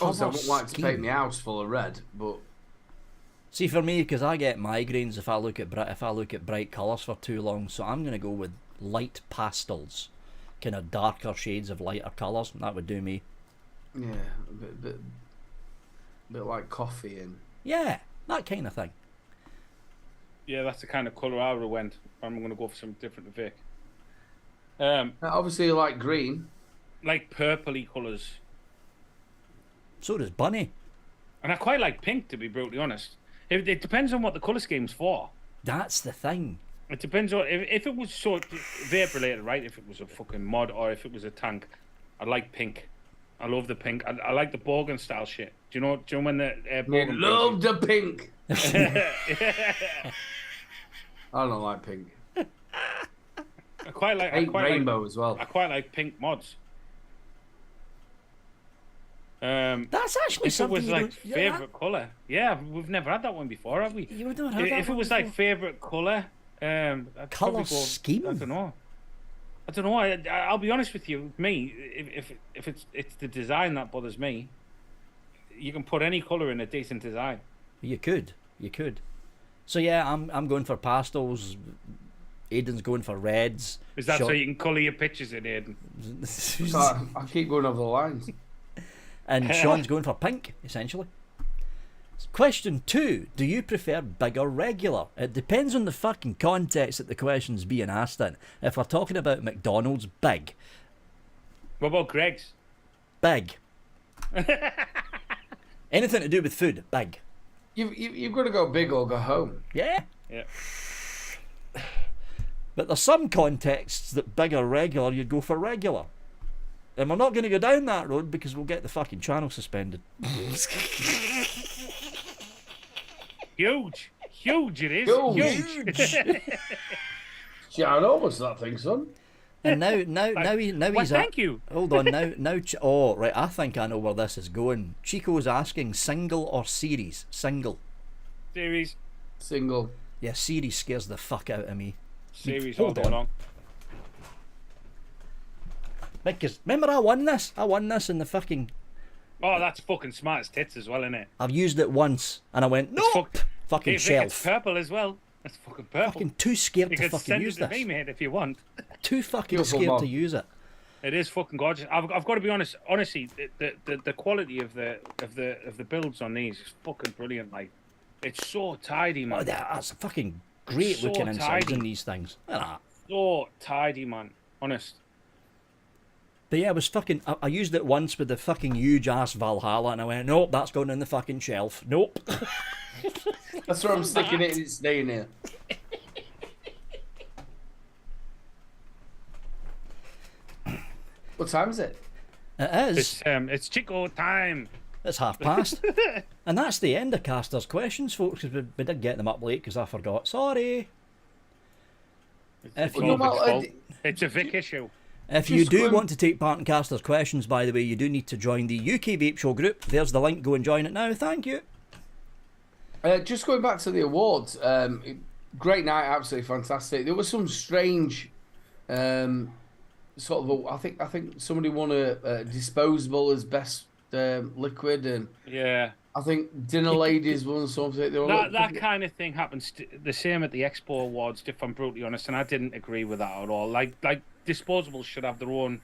Obviously, I Colour wouldn't like to paint scheme. my house full of red, but See, for me, because I get migraines if I look at bright colours for too long, so I'm gonna go with light pastels, kind of darker shades of lighter colours. That would do me. yeah, a bit like coffee and. Yeah, that kind of thing. Yeah, that's the kind of colour I would have went. I'm going to go for something different to Vic. Obviously, you like green. Like purpley colours. So does Bunny. And I quite like pink, to be brutally honest. It depends on what the colour scheme's for. That's the thing. It depends on... If it was sort of vape related, right? If it was a fucking mod or if it was a tank, I like pink. I love the pink. I like the Borgen style shit. Do you know when the Borgen... Love the pink. I don't like pink. I quite like rainbow as well. I quite like pink mods. That's actually if it something was you like don't- favorite color, yeah, we've never had that one before, have we? You don't have that If it one was like before? favorite color, I'd Colour probably go, scheme? I don't know. I'll be honest with you. Me, if it's the design that bothers me. You can put any color in a decent design. You could. So yeah, I'm going for pastels. Aiden's going for reds. Is that Sean- so you can color your pictures in, Aiden? I keep going over the lines. And Sean's going for pink, essentially. Question 2. Do you prefer big or regular? It depends on the fucking context that the question's being asked in. If we're talking about McDonald's, big. What about Greg's? Big. Anything to do with food, big. You've got to go big or go home. Yeah? Yeah. But there's some contexts that big or regular, you'd go for regular. And we're not going to go down that road because we'll get the fucking channel suspended. Huge it is. Huge. Sharon, what's that thing, son? And now Well, he's thank you. Hold on, oh right, I think I know where this is going. Chico's asking single or series? Single. Series Single. Yeah, series scares the fuck out of me. all day long. Because remember I won this in the fucking... Oh, that's fucking smart as tits as well, isn't it? I've used it once and I went, no, fucking It's shelf. purple as well. That's fucking purple. Fucking too scared You to can fucking send it use to this. me, mate, if you want. Too fucking Beautiful scared mod. to use it. It is fucking gorgeous. I've got to be honest. Honestly, the quality of the builds on these is fucking brilliant. Like, it's so tidy, Oh, man. that's fucking great So looking insides tidy. in these things. Look at that. So tidy, man. Honest. But yeah, I used it once with the fucking huge ass Valhalla and I went, nope, that's going in the fucking shelf. Nope. That's where I'm sticking it and it's staying here. What time is it? It is. It's Chico time. It's 1:30. And that's the end of Caster's questions, folks, because we did get them up late because I forgot. Sorry. If It's you, all Vic's well, fault. It's a Vic issue. if you just do going- want to take part in Caster's questions, by the way, you do need to join the UK Vape Show group. There's the link. Go and join it now. Thank you. Just going back to the awards, great night, absolutely fantastic. There was some strange, sort of. I think somebody won a disposable as best liquid, and Yeah. I think dinner ladies won something. They were That kind of thing happens the same at the Expo Awards, if I'm brutally honest, and I didn't agree with that at all. Like disposables should have their own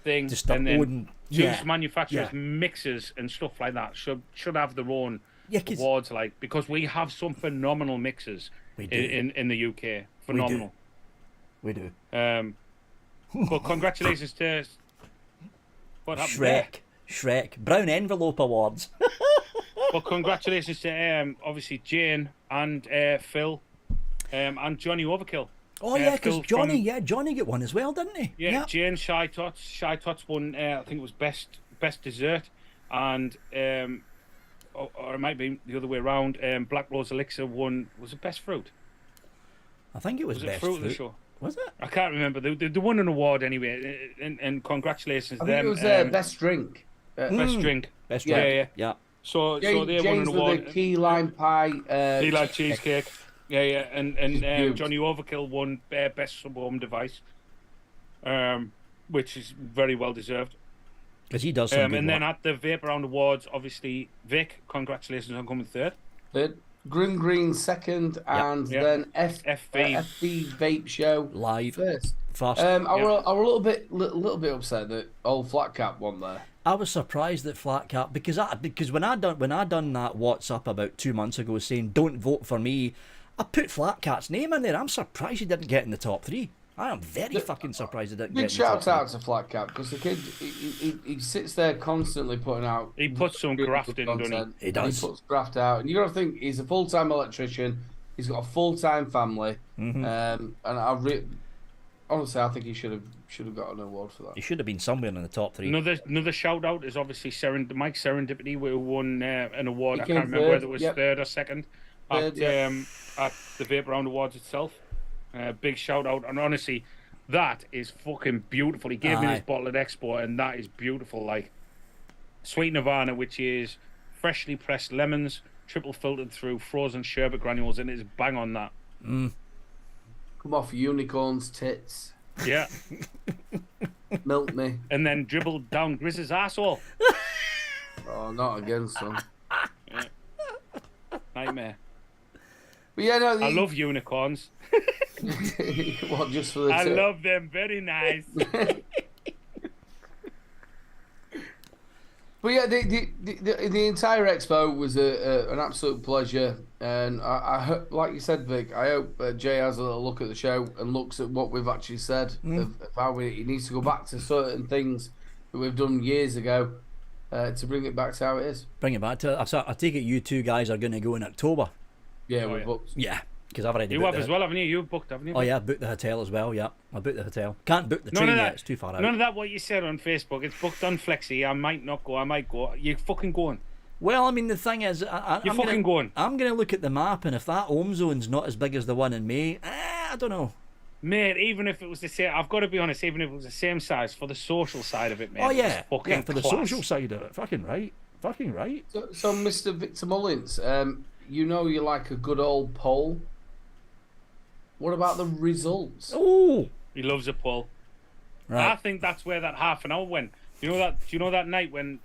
thing, Just their and then own- juice yeah, manufacturers, yeah. mixers and stuff like that should have their own Yeah, 'cause awards, like, because we have some phenomenal mixers We do. in the UK, phenomenal. we do. But congratulations to what happened there? Shrek. Brown Envelope Awards. Well, congratulations to obviously Jane and Phil and Johnny Overkill. Oh yeah, because Phil Johnny got one as well, didn't he? Yeah, Jane Shy Tots won. I think it was best dessert, and or it might be the other way around. Black Rose Elixir won. Was it best fruit? I think it was, Was it best fruit of the show? Was it? I can't remember. They won an award anyway, and congratulations I to think them. it was best drink. best drink. Best Yeah, drink. yeah. Yeah. So they won James an with award. the key lime pie. He like cheesecake. Yeah, and Huge. Johnny Overkill won best sub home device, which is very well deserved. Because he does some good And then work. at the Vape Round Awards, obviously, Vic, congratulations on coming third. Third. Green second, and then FV. FV Vape Show Live. first. First. I were a little bit upset that old Flat Cap won there. I was surprised at Flat Cap because when I done that WhatsApp about 2 months ago saying don't vote for me, I put Flat Cat's name in there. I'm surprised he didn't get in the top 3. I am very fucking surprised he didn't Big get in the top shout 3. out to Flat Cap because the kid he sits there constantly putting out. He puts some really graft good in, doesn't he? content. He does. He puts graft out, and you got to think he's a full-time electrician. He's got a full-time family, and honestly, I think he should have got an award for that. He should have been somewhere in the top 3. Another shout out is obviously Mike Serendipity, who won an award. He I came can't remember third, whether it was yep. third or second Third, at the Vape Round Awards itself. Big shout out, and honestly, that is fucking beautiful. He gave me this bottle at Expo, and that is beautiful. Like Sweet Nirvana, which is freshly pressed lemons, triple filtered through frozen sherbet granules, and it's bang on that. Come off unicorns' tits. Yeah. Milk me. And then dribbled down Grizz's arsehole. Oh, not again, son. Nightmare. But yeah, no. I love unicorns. What, just for the I tip? love them. Very nice. But yeah, the entire expo was an absolute pleasure, and I like you said, Vic. I hope Jay has a little look at the show and looks at what we've actually said of how he needs to go back to certain things that we've done years ago to bring it back to how it is. Bring it back to. I take it you two guys are going to go in October. Yeah, Oh, we've yeah. booked. Yeah, because I've already. You booked have as well, haven't you? You've booked, haven't you? Oh yeah, I booked the hotel as well. Yeah, I booked the hotel. Can't book the None train of that. yet. It's too far out. None of that what you said on Facebook. It's booked on Flexi. I might not go. I might go. You're fucking going. Well, I mean, the thing is, You're fucking going. I'm going to look at the map, and if that home zone's not as big as the one in May, I don't know. Mate, even if it was the same, I've got to be honest, even if it was the same size, for the social side of it, mate. Oh it yeah, was fucking yeah, for the class. social side of it. Fucking right. Fucking right. So Mr. Victor Mullins, you know you like a good old poll. What about the results? Oh, He loves a pull. right. I think that's where that half an hour went. You know that? Do you know that night when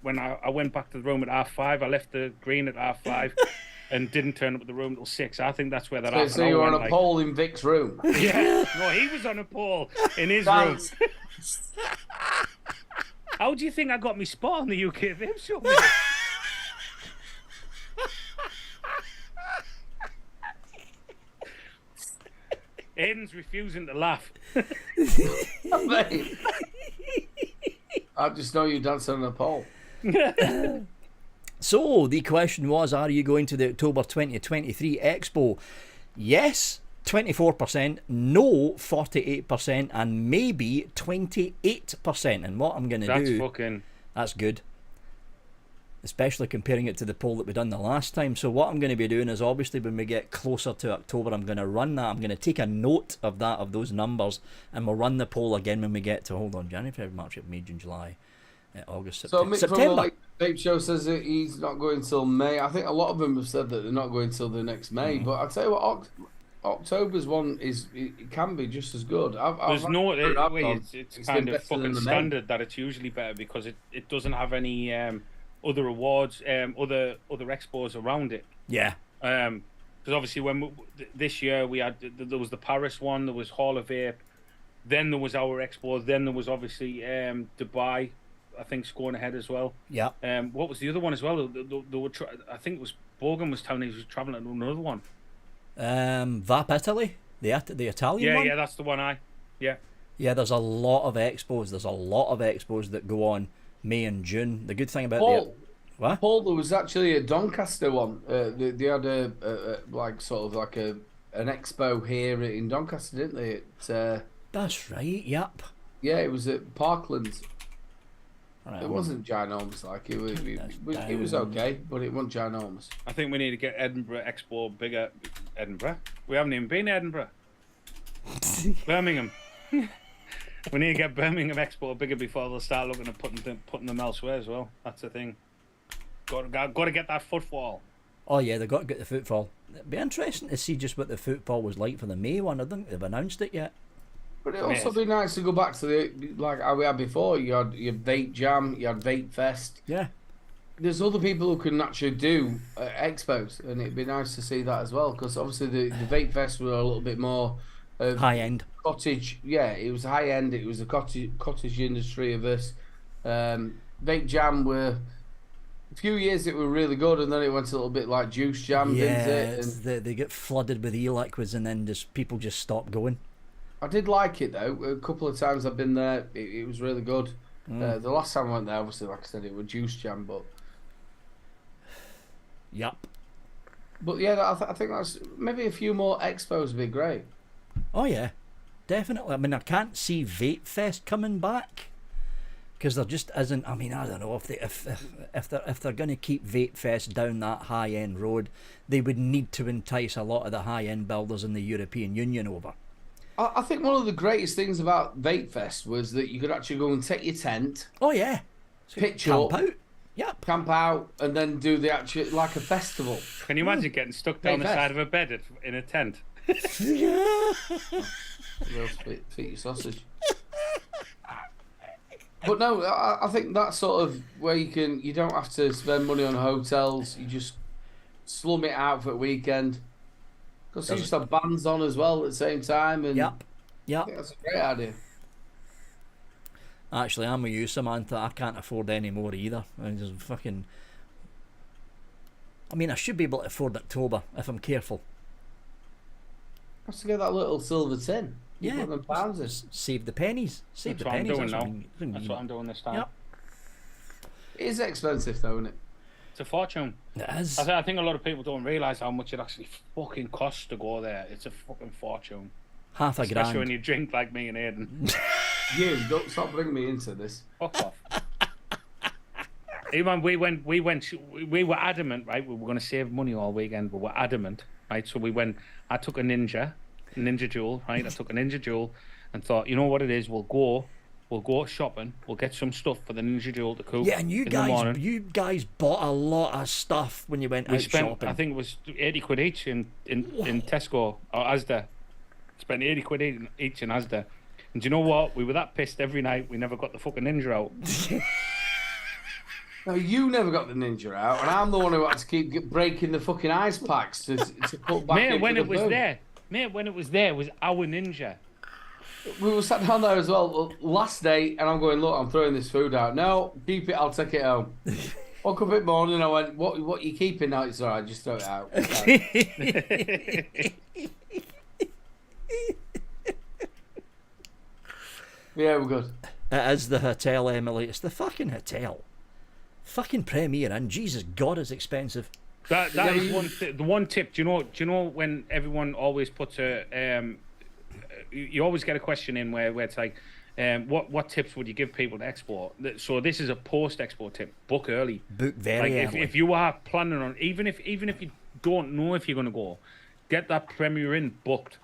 I went back to the room at 5:30? I left the green at 5:30 and didn't turn up at the room till 6. I think that's where that half So an you hour were on went. a Like, poll in Vic's room. yeah, no, he was on a pole in his room. Thanks. How do you think I got me spot on the UKVS show? Mate? Aiden's refusing to laugh. Mate. I just know you dancing on a pole. So the question was, are you going to the October 2023 Expo? Yes, 24%, no, 48%, and maybe 28%. And what I'm going to That's do, fucking. that's good. Especially comparing it to the poll that we done the last time. So what I'm going to be doing is, obviously when we get closer to October, I'm going to run that. I'm going to take a note of that, of those numbers, and we'll run the poll again when we get to, hold on, January, February, March, April, May, June, July, August, So September. Mick from September. the Vape Show says that he's not going till May. I think a lot of them have said that they're not going till the next May. But I'd say what October's one is, it can be just as good. There's no. It's It's kind been of better than fucking the May. standard that it's usually better because it doesn't have any other awards, other expos around it. Yeah. Because obviously this year we had, there was the Paris one, there was Hall of Vape, then there was our expo, then there was obviously Dubai, I think, scoring ahead as well. Yeah. What was the other one as well? They were I think it was Bogan was telling me he was travelling to another one. Vape Italy, the Italian one. Yeah, that's the one. Yeah. Yeah, there's a lot of expos. There's a lot of expos that go on May and June. The good thing about what? Paul, there was actually a Doncaster one. They had a like sort of like an expo here in Doncaster, didn't they? That's right. Yep. Yeah, it was at Parklands. Right, It wasn't ginormous, like it was okay, but it wasn't ginormous. I think we need to get Edinburgh Expo bigger. Edinburgh? We haven't even been to Edinburgh. Birmingham. We need to get Birmingham Expo bigger before they'll start looking at putting them elsewhere as well. That's the thing. Got to get that footfall. Oh yeah, they got to get the footfall. It'd be interesting to see just what the footfall was like for the May one. I don't think they've announced it yet. But it'd also be nice to go back to like how we had before. You had your Vape Jam, you had Vape Fest. Yeah. There's other people who can actually do expos, and it'd be nice to see that as well. Because obviously the Vape Fest were a little bit more High end. cottage. Yeah, it was high end. It was a cottage industry of this. Vape Jam were a few years it were really good, and then it went a little bit like Juice Jam. Yeah, didn't it? they get flooded with e-liquids, and then people just stop going. I did like it though. A couple of times I've been there. It was really good. The last time I went there, obviously, like I said, it was Juice Jam, but. Yep. But yeah, I think that's maybe a few more expos would be great. Oh yeah, definitely. I mean, I can't see Vape Fest coming back because there just isn't. I mean, I don't know if they're going to keep Vape Fest down that high end road, they would need to entice a lot of the high end builders in the European Union over. I think one of the greatest things about Vape Fest was that you could actually go and take your tent. Oh yeah, Pitch camp up. out. Yep. Camp out and then do the actual like a festival. Can you imagine getting stuck down the side of a bed in a tent? Real feet your sausage. But no, I think that's sort of where you don't have to spend money on hotels. You just slum it out for a weekend. Because you just have bands on as well at the same time. And Yep. I think that's a great idea. Actually, I'm with you, Samantha. I can't afford any more either. I mean, I should be able to afford October if I'm careful. Have to get that little silver tin. Yeah. Them pounds in. Save the pennies. Save That's the what I'm pennies. doing now. That's what I'm doing this time. Yep. It is expensive though, isn't it? It's a fortune. It is. I think a lot of people don't realise how much it actually fucking costs to go there. It's a fucking fortune. Half a Especially grand. when you drink like me and Aiden. You don't stop bringing me into this. Fuck off. Even we were adamant, right? We were going to save money all weekend, but we're adamant, right? So we went. I took a Ninja Jewel, right? I took a Ninja Jewel and thought, you know what it is? We'll go shopping. We'll get some stuff for the Ninja Jewel to cook. Yeah, and you in the morning. guys bought a lot of stuff when you went out shopping. I think it was 80 quid each in Tesco or Asda. Spent 80 quid each in Asda. And do you know what? We were that pissed every night we never got the fucking Ninja out. No, you never got the Ninja out, and I'm the one who had to keep breaking the fucking ice packs to put back Mate, into when the it was boom. there. Mate, when it was there, it was our Ninja. We were sat down there as well last day, and I'm going, look, I'm throwing this food out. No, keep it, I'll take it home. Woke up in the morning, I went, what are you keeping now? It's all right, just throw it out. Yeah, we're good. It is the hotel, Emily. It's the fucking hotel. Fucking Premier Inn. Jesus God, it's expensive. That is the one tip. Do you know when everyone always puts you always get a question in where it's like, what tips would you give people to Expo? So this is a post-Expo tip. Book early. Book very early. If you are planning on, even if you don't know if you're going to go, get that Premier Inn booked.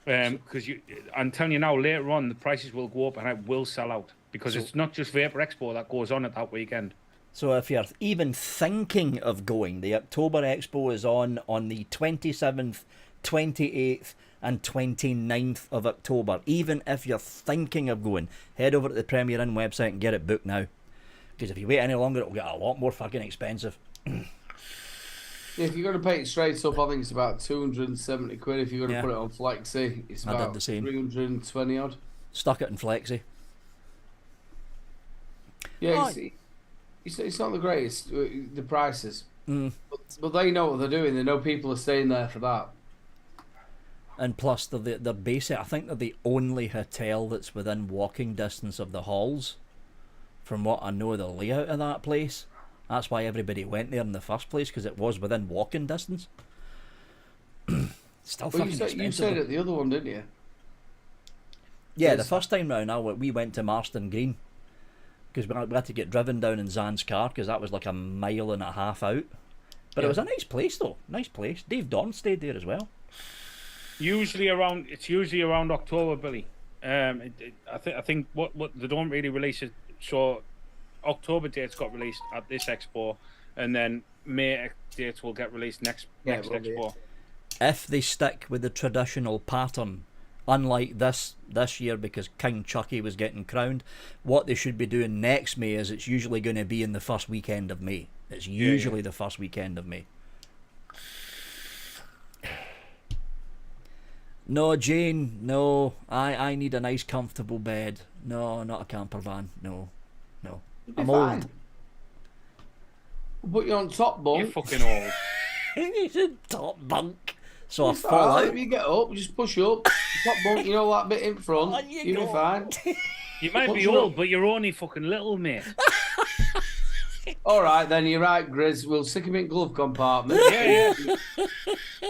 Because I'm telling you now, later on the prices will go up and it will sell out because it's not just Vapor Expo that goes on at that weekend. So if you're even thinking of going, the October Expo is on the 27th, 28th and 29th of October. Even if you're thinking of going, head over to the Premier Inn website and get it booked now. Because if you wait any longer, it'll get a lot more fucking expensive. Yeah, if you're going to pay it straight up, I think it's about 270 quid. If you're going to put it on Flexi, it's I did about the same. 320 odd. Stuck it in Flexi. Yeah, it's not the greatest, the prices. Mm. But they know what they're doing. They know people are staying there for that. And plus, they're basic. I think they're the only hotel that's within walking distance of the halls. From what I know, the layout of that place. That's why everybody went there in the first place, because it was within walking distance. Still fucking expensive. You said it the other one, didn't you? Yeah, the first time round, we went to Marston Green. Because we had to get driven down in Zan's car, because that was like a mile and a half out. But it was a nice place, though. Nice place. Dave Dorn stayed there as well. Usually around October, Billy. I think what they don't really release it. So October dates got released at this Expo, and then May dates will get released next Expo. If they stick with the traditional pattern unlike this year, because King Chucky was getting crowned. What they should be doing next May is it's usually going to be in the first weekend of May. It's usually the first weekend of May. No, Jane, no. I need a nice comfortable bed. No, not a camper van. No. I'm old. We'll put you on top bunk. You're fucking old. He's in top bunk. So I It's fall alright, out. if you get up, just push up. Top bunk, you know that bit in front. On you You'll be go. fine. You might What's be wrong? old, but you're only fucking little, mate. All right, then you're right, Grizz. We'll stick him in glove compartment. Yeah.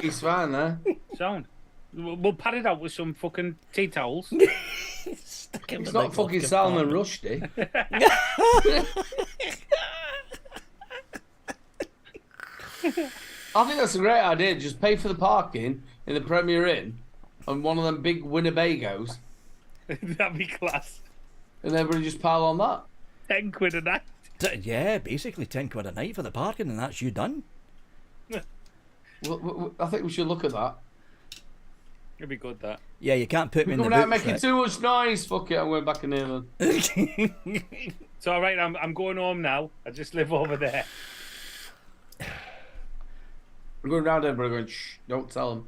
He's fine there. Sound. We'll pad it out with some fucking tea towels. Stick him He's in not the fucking glove Salman compartment. Rushdie. I think that's a great idea. Just pay for the parking in the Premier Inn on one of them big Winnebagos, That'd be class. and everybody just pile on that. 10 quid a night. Yeah, basically 10 quid a night for the parking, and that's you done. I think we should look at that. It'd be good, that. Yeah, you can't put me in the Coming out boots, making right? too much noise. Fuck it, I'm going back in here then. It's all right. I'm going home now. I just live over there. We're going round Edinburgh going, shh, don't tell them.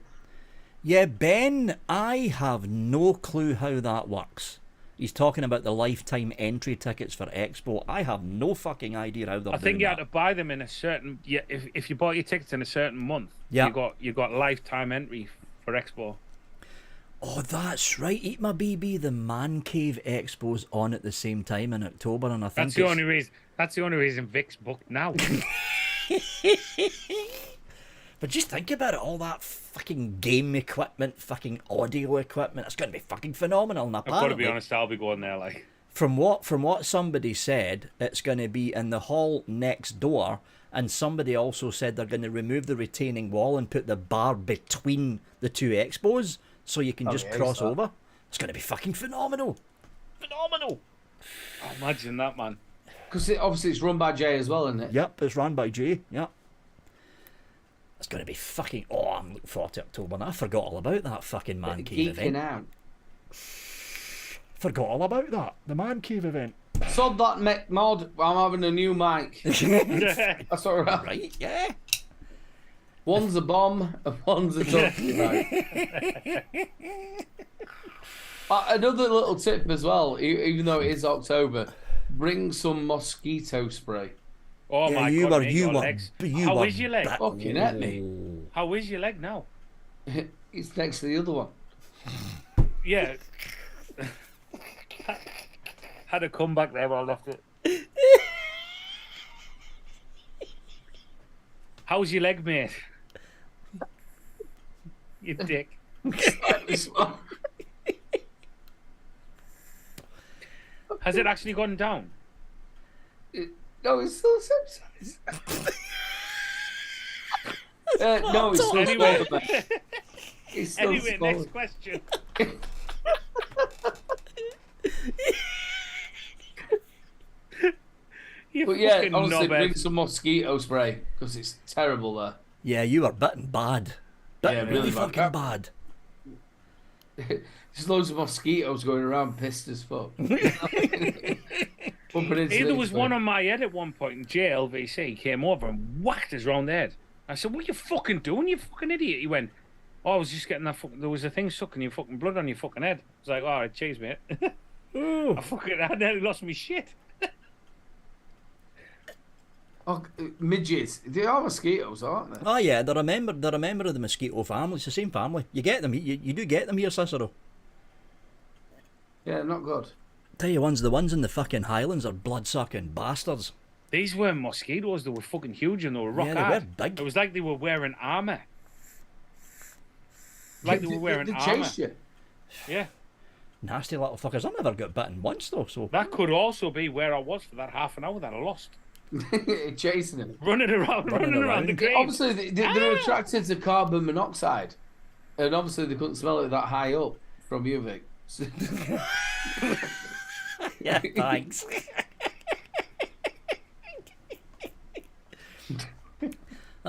Yeah, Ben, I have no clue how that works. He's talking about the lifetime entry tickets for Expo. I have no fucking idea how they're I think doing you that. had to buy them in a certain. Yeah, if you bought your tickets in a certain month, Yeah. you got lifetime entry for Expo. Oh, that's right. Eat My BB, the Man Cave Expo's on at the same time in October, and I think That's the only reason. That's the only reason Vic's booked now. But just think about it, all that fucking game equipment, fucking audio equipment. It's going to be fucking phenomenal. And I've got to apparently, be honest. I'll be going there. Like, from what somebody said, it's going to be in the hall next door, and somebody also said they're going to remove the retaining wall and put the bar between the two expos, so you can Oh, just yeah, cross is that? over. It's going to be fucking phenomenal. Phenomenal. oh, imagine that, man. Because obviously it's run by Jay as well, isn't it? Yep, it's run by Jay. Yep. It's going to be fucking... Oh, I'm looking forward to October. And I forgot all about that fucking Man Cave Geeking event. out. Forgot all about that. The Man Cave event. Sod that mod. I'm having a new mic. That's all right. Right, yeah. One's a bomb and one's a talking about. Another little tip as well, even though it is October, bring some mosquito spray. Oh Yeah, my you god, were, mate, you your were, legs. you How were is your leg? Fucking at me. How is your leg now? It's next to the other one. Yeah. Had a comeback there where I left it. How's your leg, mate? You dick. Slightly small. Has it actually gone down? No, it's still the same size. No, it's still Anyway. smaller. Man. It's still Anyway, smaller. next question. You But yeah, fucking honestly, bring knobhead. some mosquito spray because it's terrible there. Yeah, you were bitten bad. Bitten Yeah, really really fucking bad. bad. There's loads of mosquitoes going around, pissed as fuck. Bumping into Hey, there was things, one mate. on my head at one point, and JLVC came over and whacked us round the head. I said, "What are you fucking doing, you fucking idiot?" He went, "Oh, I was just getting that fucking... There was a thing sucking your fucking blood on your fucking head." I was like, "All right, cheers, mate." I nearly lost my shit. Oh, midgets. They are mosquitoes, aren't they? Oh yeah, they're a member of the mosquito family. It's the same family. You get them. You do get them here, Cicero. Yeah, not good. Tell you the ones in the fucking Highlands are blood-sucking bastards. These weren't mosquitoes. They were fucking huge and they were rock Yeah, they hard. were big. It was like they were wearing armour. Like they were wearing They armour. chased you. Yeah. Nasty little fuckers. I never got bitten once though, so... That could also be where I was for that half an hour that I lost. Chasing him. Running around the grave. Obviously, they're attracted to carbon monoxide. And obviously, they couldn't smell it that high up from you, Vic. Yeah, thanks.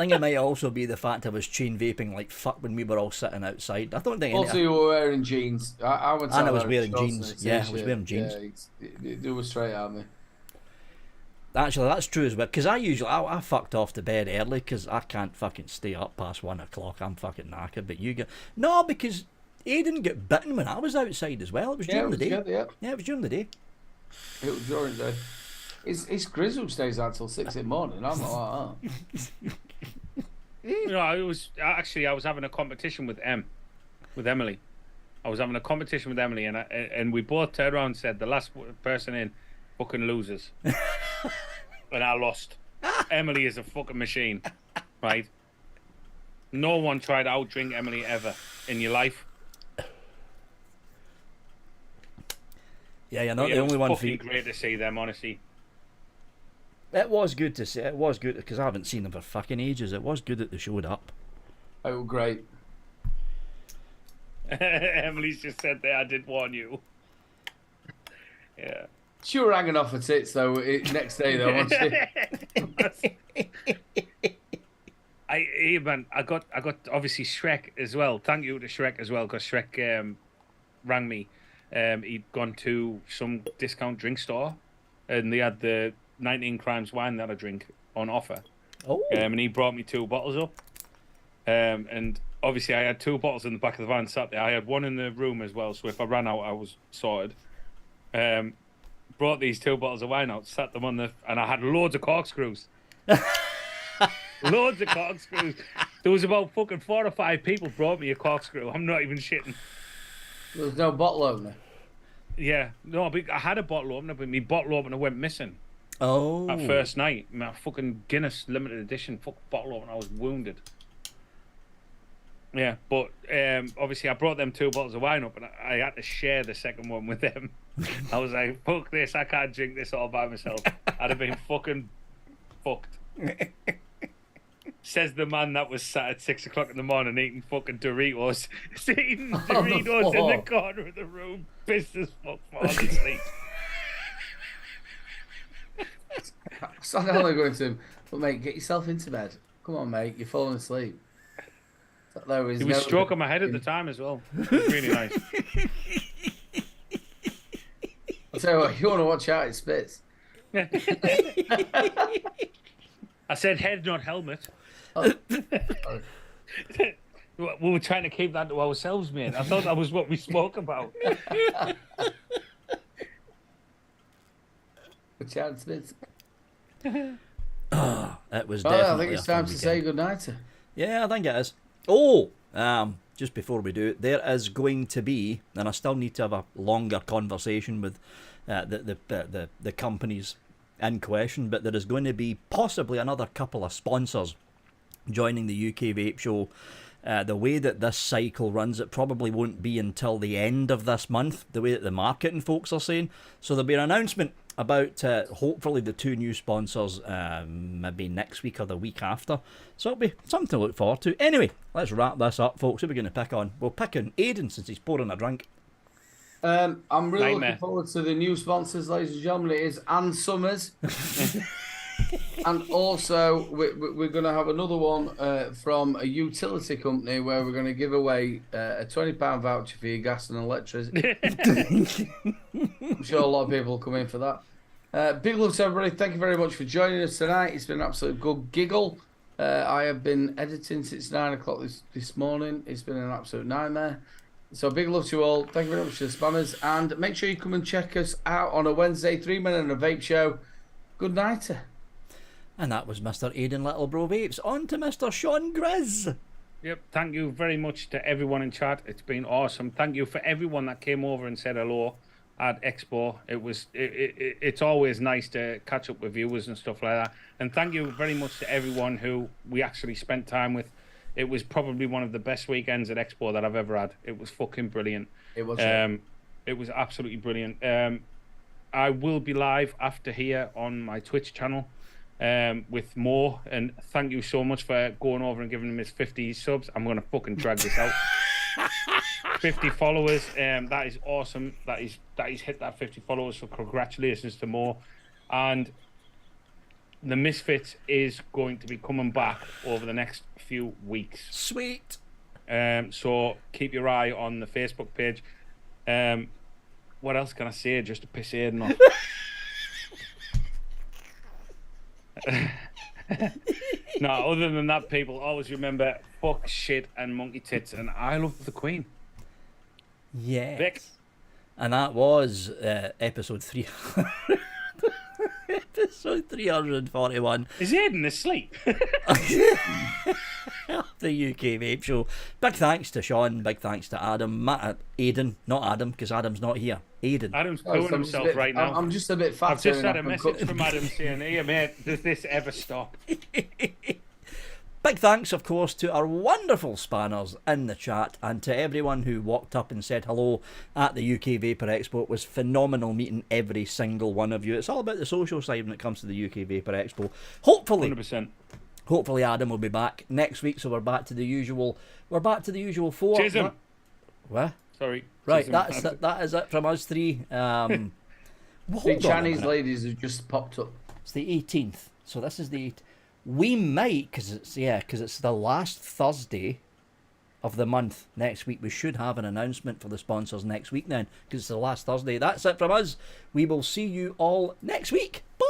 I think it might also be the fact I was chain vaping like fuck when we were all sitting outside. I don't think Also, you were wearing jeans. I went and I out was there wearing shorts jeans. and a Yeah, I was t-shirt. wearing jeans. Yeah, they were straight at me. Actually, that's true as well. Because I fucked off to bed early because I can't fucking stay up past 1 o'clock. I'm fucking knackered. But you get no, because Aiden got bitten when I was outside as well. It was during the day. Yeah, Yeah, it was during the day. it was during the day. It's Grizzle stays out till 6 in the morning. I'm not like that. No, I was having a competition with Emily. I was having a competition with Emily, and we both turned around and said the last person in fucking loses, and I lost. Emily is a fucking machine, right? No one tried to outdrink Emily ever in your life. Yeah, you're not the only one. It was fucking great to see them, honestly. It was good to see. It was good because I haven't seen them for fucking ages. It was good that they showed up. They were great. Emily's just said there, I did warn you. Yeah. She were hanging off her tits though. Next day though, wasn't she? I got obviously Shrek as well. Thank you to Shrek as well, because Shrek rang me. He'd gone to some discount drink store, and they had the 19 Crimes wine that I drink on offer. Oh. And he brought me 2 bottles up. And obviously I had 2 bottles in the back of the van sat there. I had one in the room as well, so if I ran out, I was sorted. Brought these 2 bottles of wine out, sat them on and I had loads of corkscrews. Loads of corkscrews. There was about fucking 4 or 5 people brought me a corkscrew. I'm not even shitting. There was no bottle opener. Yeah, no, but I had a bottle opener, but my bottle opener went missing. Oh. That first night, my fucking Guinness limited edition bottle opener, I was wounded. Yeah, but obviously I brought them 2 bottles of wine up, and I had to share the second one with them. I was like, fuck this, I can't drink this all by myself. I'd have been fucking fucked. Says the man that was sat at 6 o'clock in the morning eating fucking Doritos. Eating Doritos in the corner of the room. Pissed as fuck, falling asleep. So I'm only going to him, but mate, get yourself into bed. Come on, mate, you're falling asleep. He was stroking my head at the time as well. It was really nice. I'll tell you what, you want to watch out, it spits. I said head, not helmet. Oh. We were trying to keep that to ourselves, mate. I thought that was what we spoke about. Watch out, it spits. It was Oh, definitely I think it's a fun time to weekend. say goodnight. Yeah, I think it is. Oh, just before we do it, there is going to be, and I still need to have a longer conversation with the companies in question, but there is going to be possibly another couple of sponsors joining the UK Vape Show. The way that this cycle runs, it probably won't be until the end of this month, the way that the marketing folks are saying. So there'll be an announcement about hopefully the 2 new sponsors maybe next week or the week after. So it'll be something to look forward to. Anyway, let's wrap this up, folks. Who are we going to pick on? We'll pick on Aiden since he's pouring a drink. I'm really Nightmare. looking forward to the new sponsors, ladies and gentlemen. It is Ann Summers. And also, we're going to have another one from a utility company where we're going to give away a £20 voucher for your gas and electricity. I'm sure a lot of people will come in for that. Big love to everybody. Thank you very much for joining us tonight. It's been an absolute good giggle. I have been editing since 9 o'clock this morning. It's been an absolute nightmare. So big love to you all. Thank you very much to the spammers. And make sure you come and check us out on a Wednesday, 3 Men and a Vape Show. Good night. And that was Mr. Aiden Littlebro Vapes. On to Mr. Sean Grizz. Yep, thank you very much to everyone in chat. It's been awesome. Thank you for everyone that came over and said hello at Expo. It's always nice to catch up with viewers and stuff like that. And thank you very much to everyone who we actually spent time with. It was probably one of the best weekends at Expo that I've ever had. It was fucking brilliant. It was. It was absolutely brilliant. I will be live after here on my Twitch channel with more. And thank you so much for going over and giving him his 50 subs. I'm going to fucking drag this out. 50 followers. That is awesome. That he's hit that 50 followers. So congratulations to Mo. And the Misfits is going to be coming back over the next few weeks. Sweet. So keep your eye on the Facebook page. What else can I say just to piss Aidan off? No, other than that, people always remember fuck, shit, and monkey tits, and I love the Queen. Yes. Vic. And that was episode 3. Episode 341. Is Aidan asleep? The UK Vape Show. Big thanks to Sean, big thanks to Adam, Aidan, not Adam, because Adam's not here. Aidan. Adam's Oh, pooing so I'm just a himself bit- right now. I'm just a bit fat. I've just had a turning up message and from Adam saying, "Hey mate, does this ever stop?" Big thanks, of course, to our wonderful spanners in the chat and to everyone who walked up and said hello at the UK Vapor Expo. It was phenomenal meeting every single one of you. It's all about the social side when it comes to the UK Vapor Expo. Hopefully, 100%. hopefully Adam will be back next week, so we're back to the usual. We're back to the usual 4. Chisholm. What? Sorry. Right, Chisholm. that is it from us 3. Well, The hold on a Chinese minute. ladies have just popped up. It's the 18th, so this is the. We might, because it's the last Thursday of the month next week. We should have an announcement for the sponsors next week then, because it's the last Thursday. That's it from us. We will see you all next week. Bye.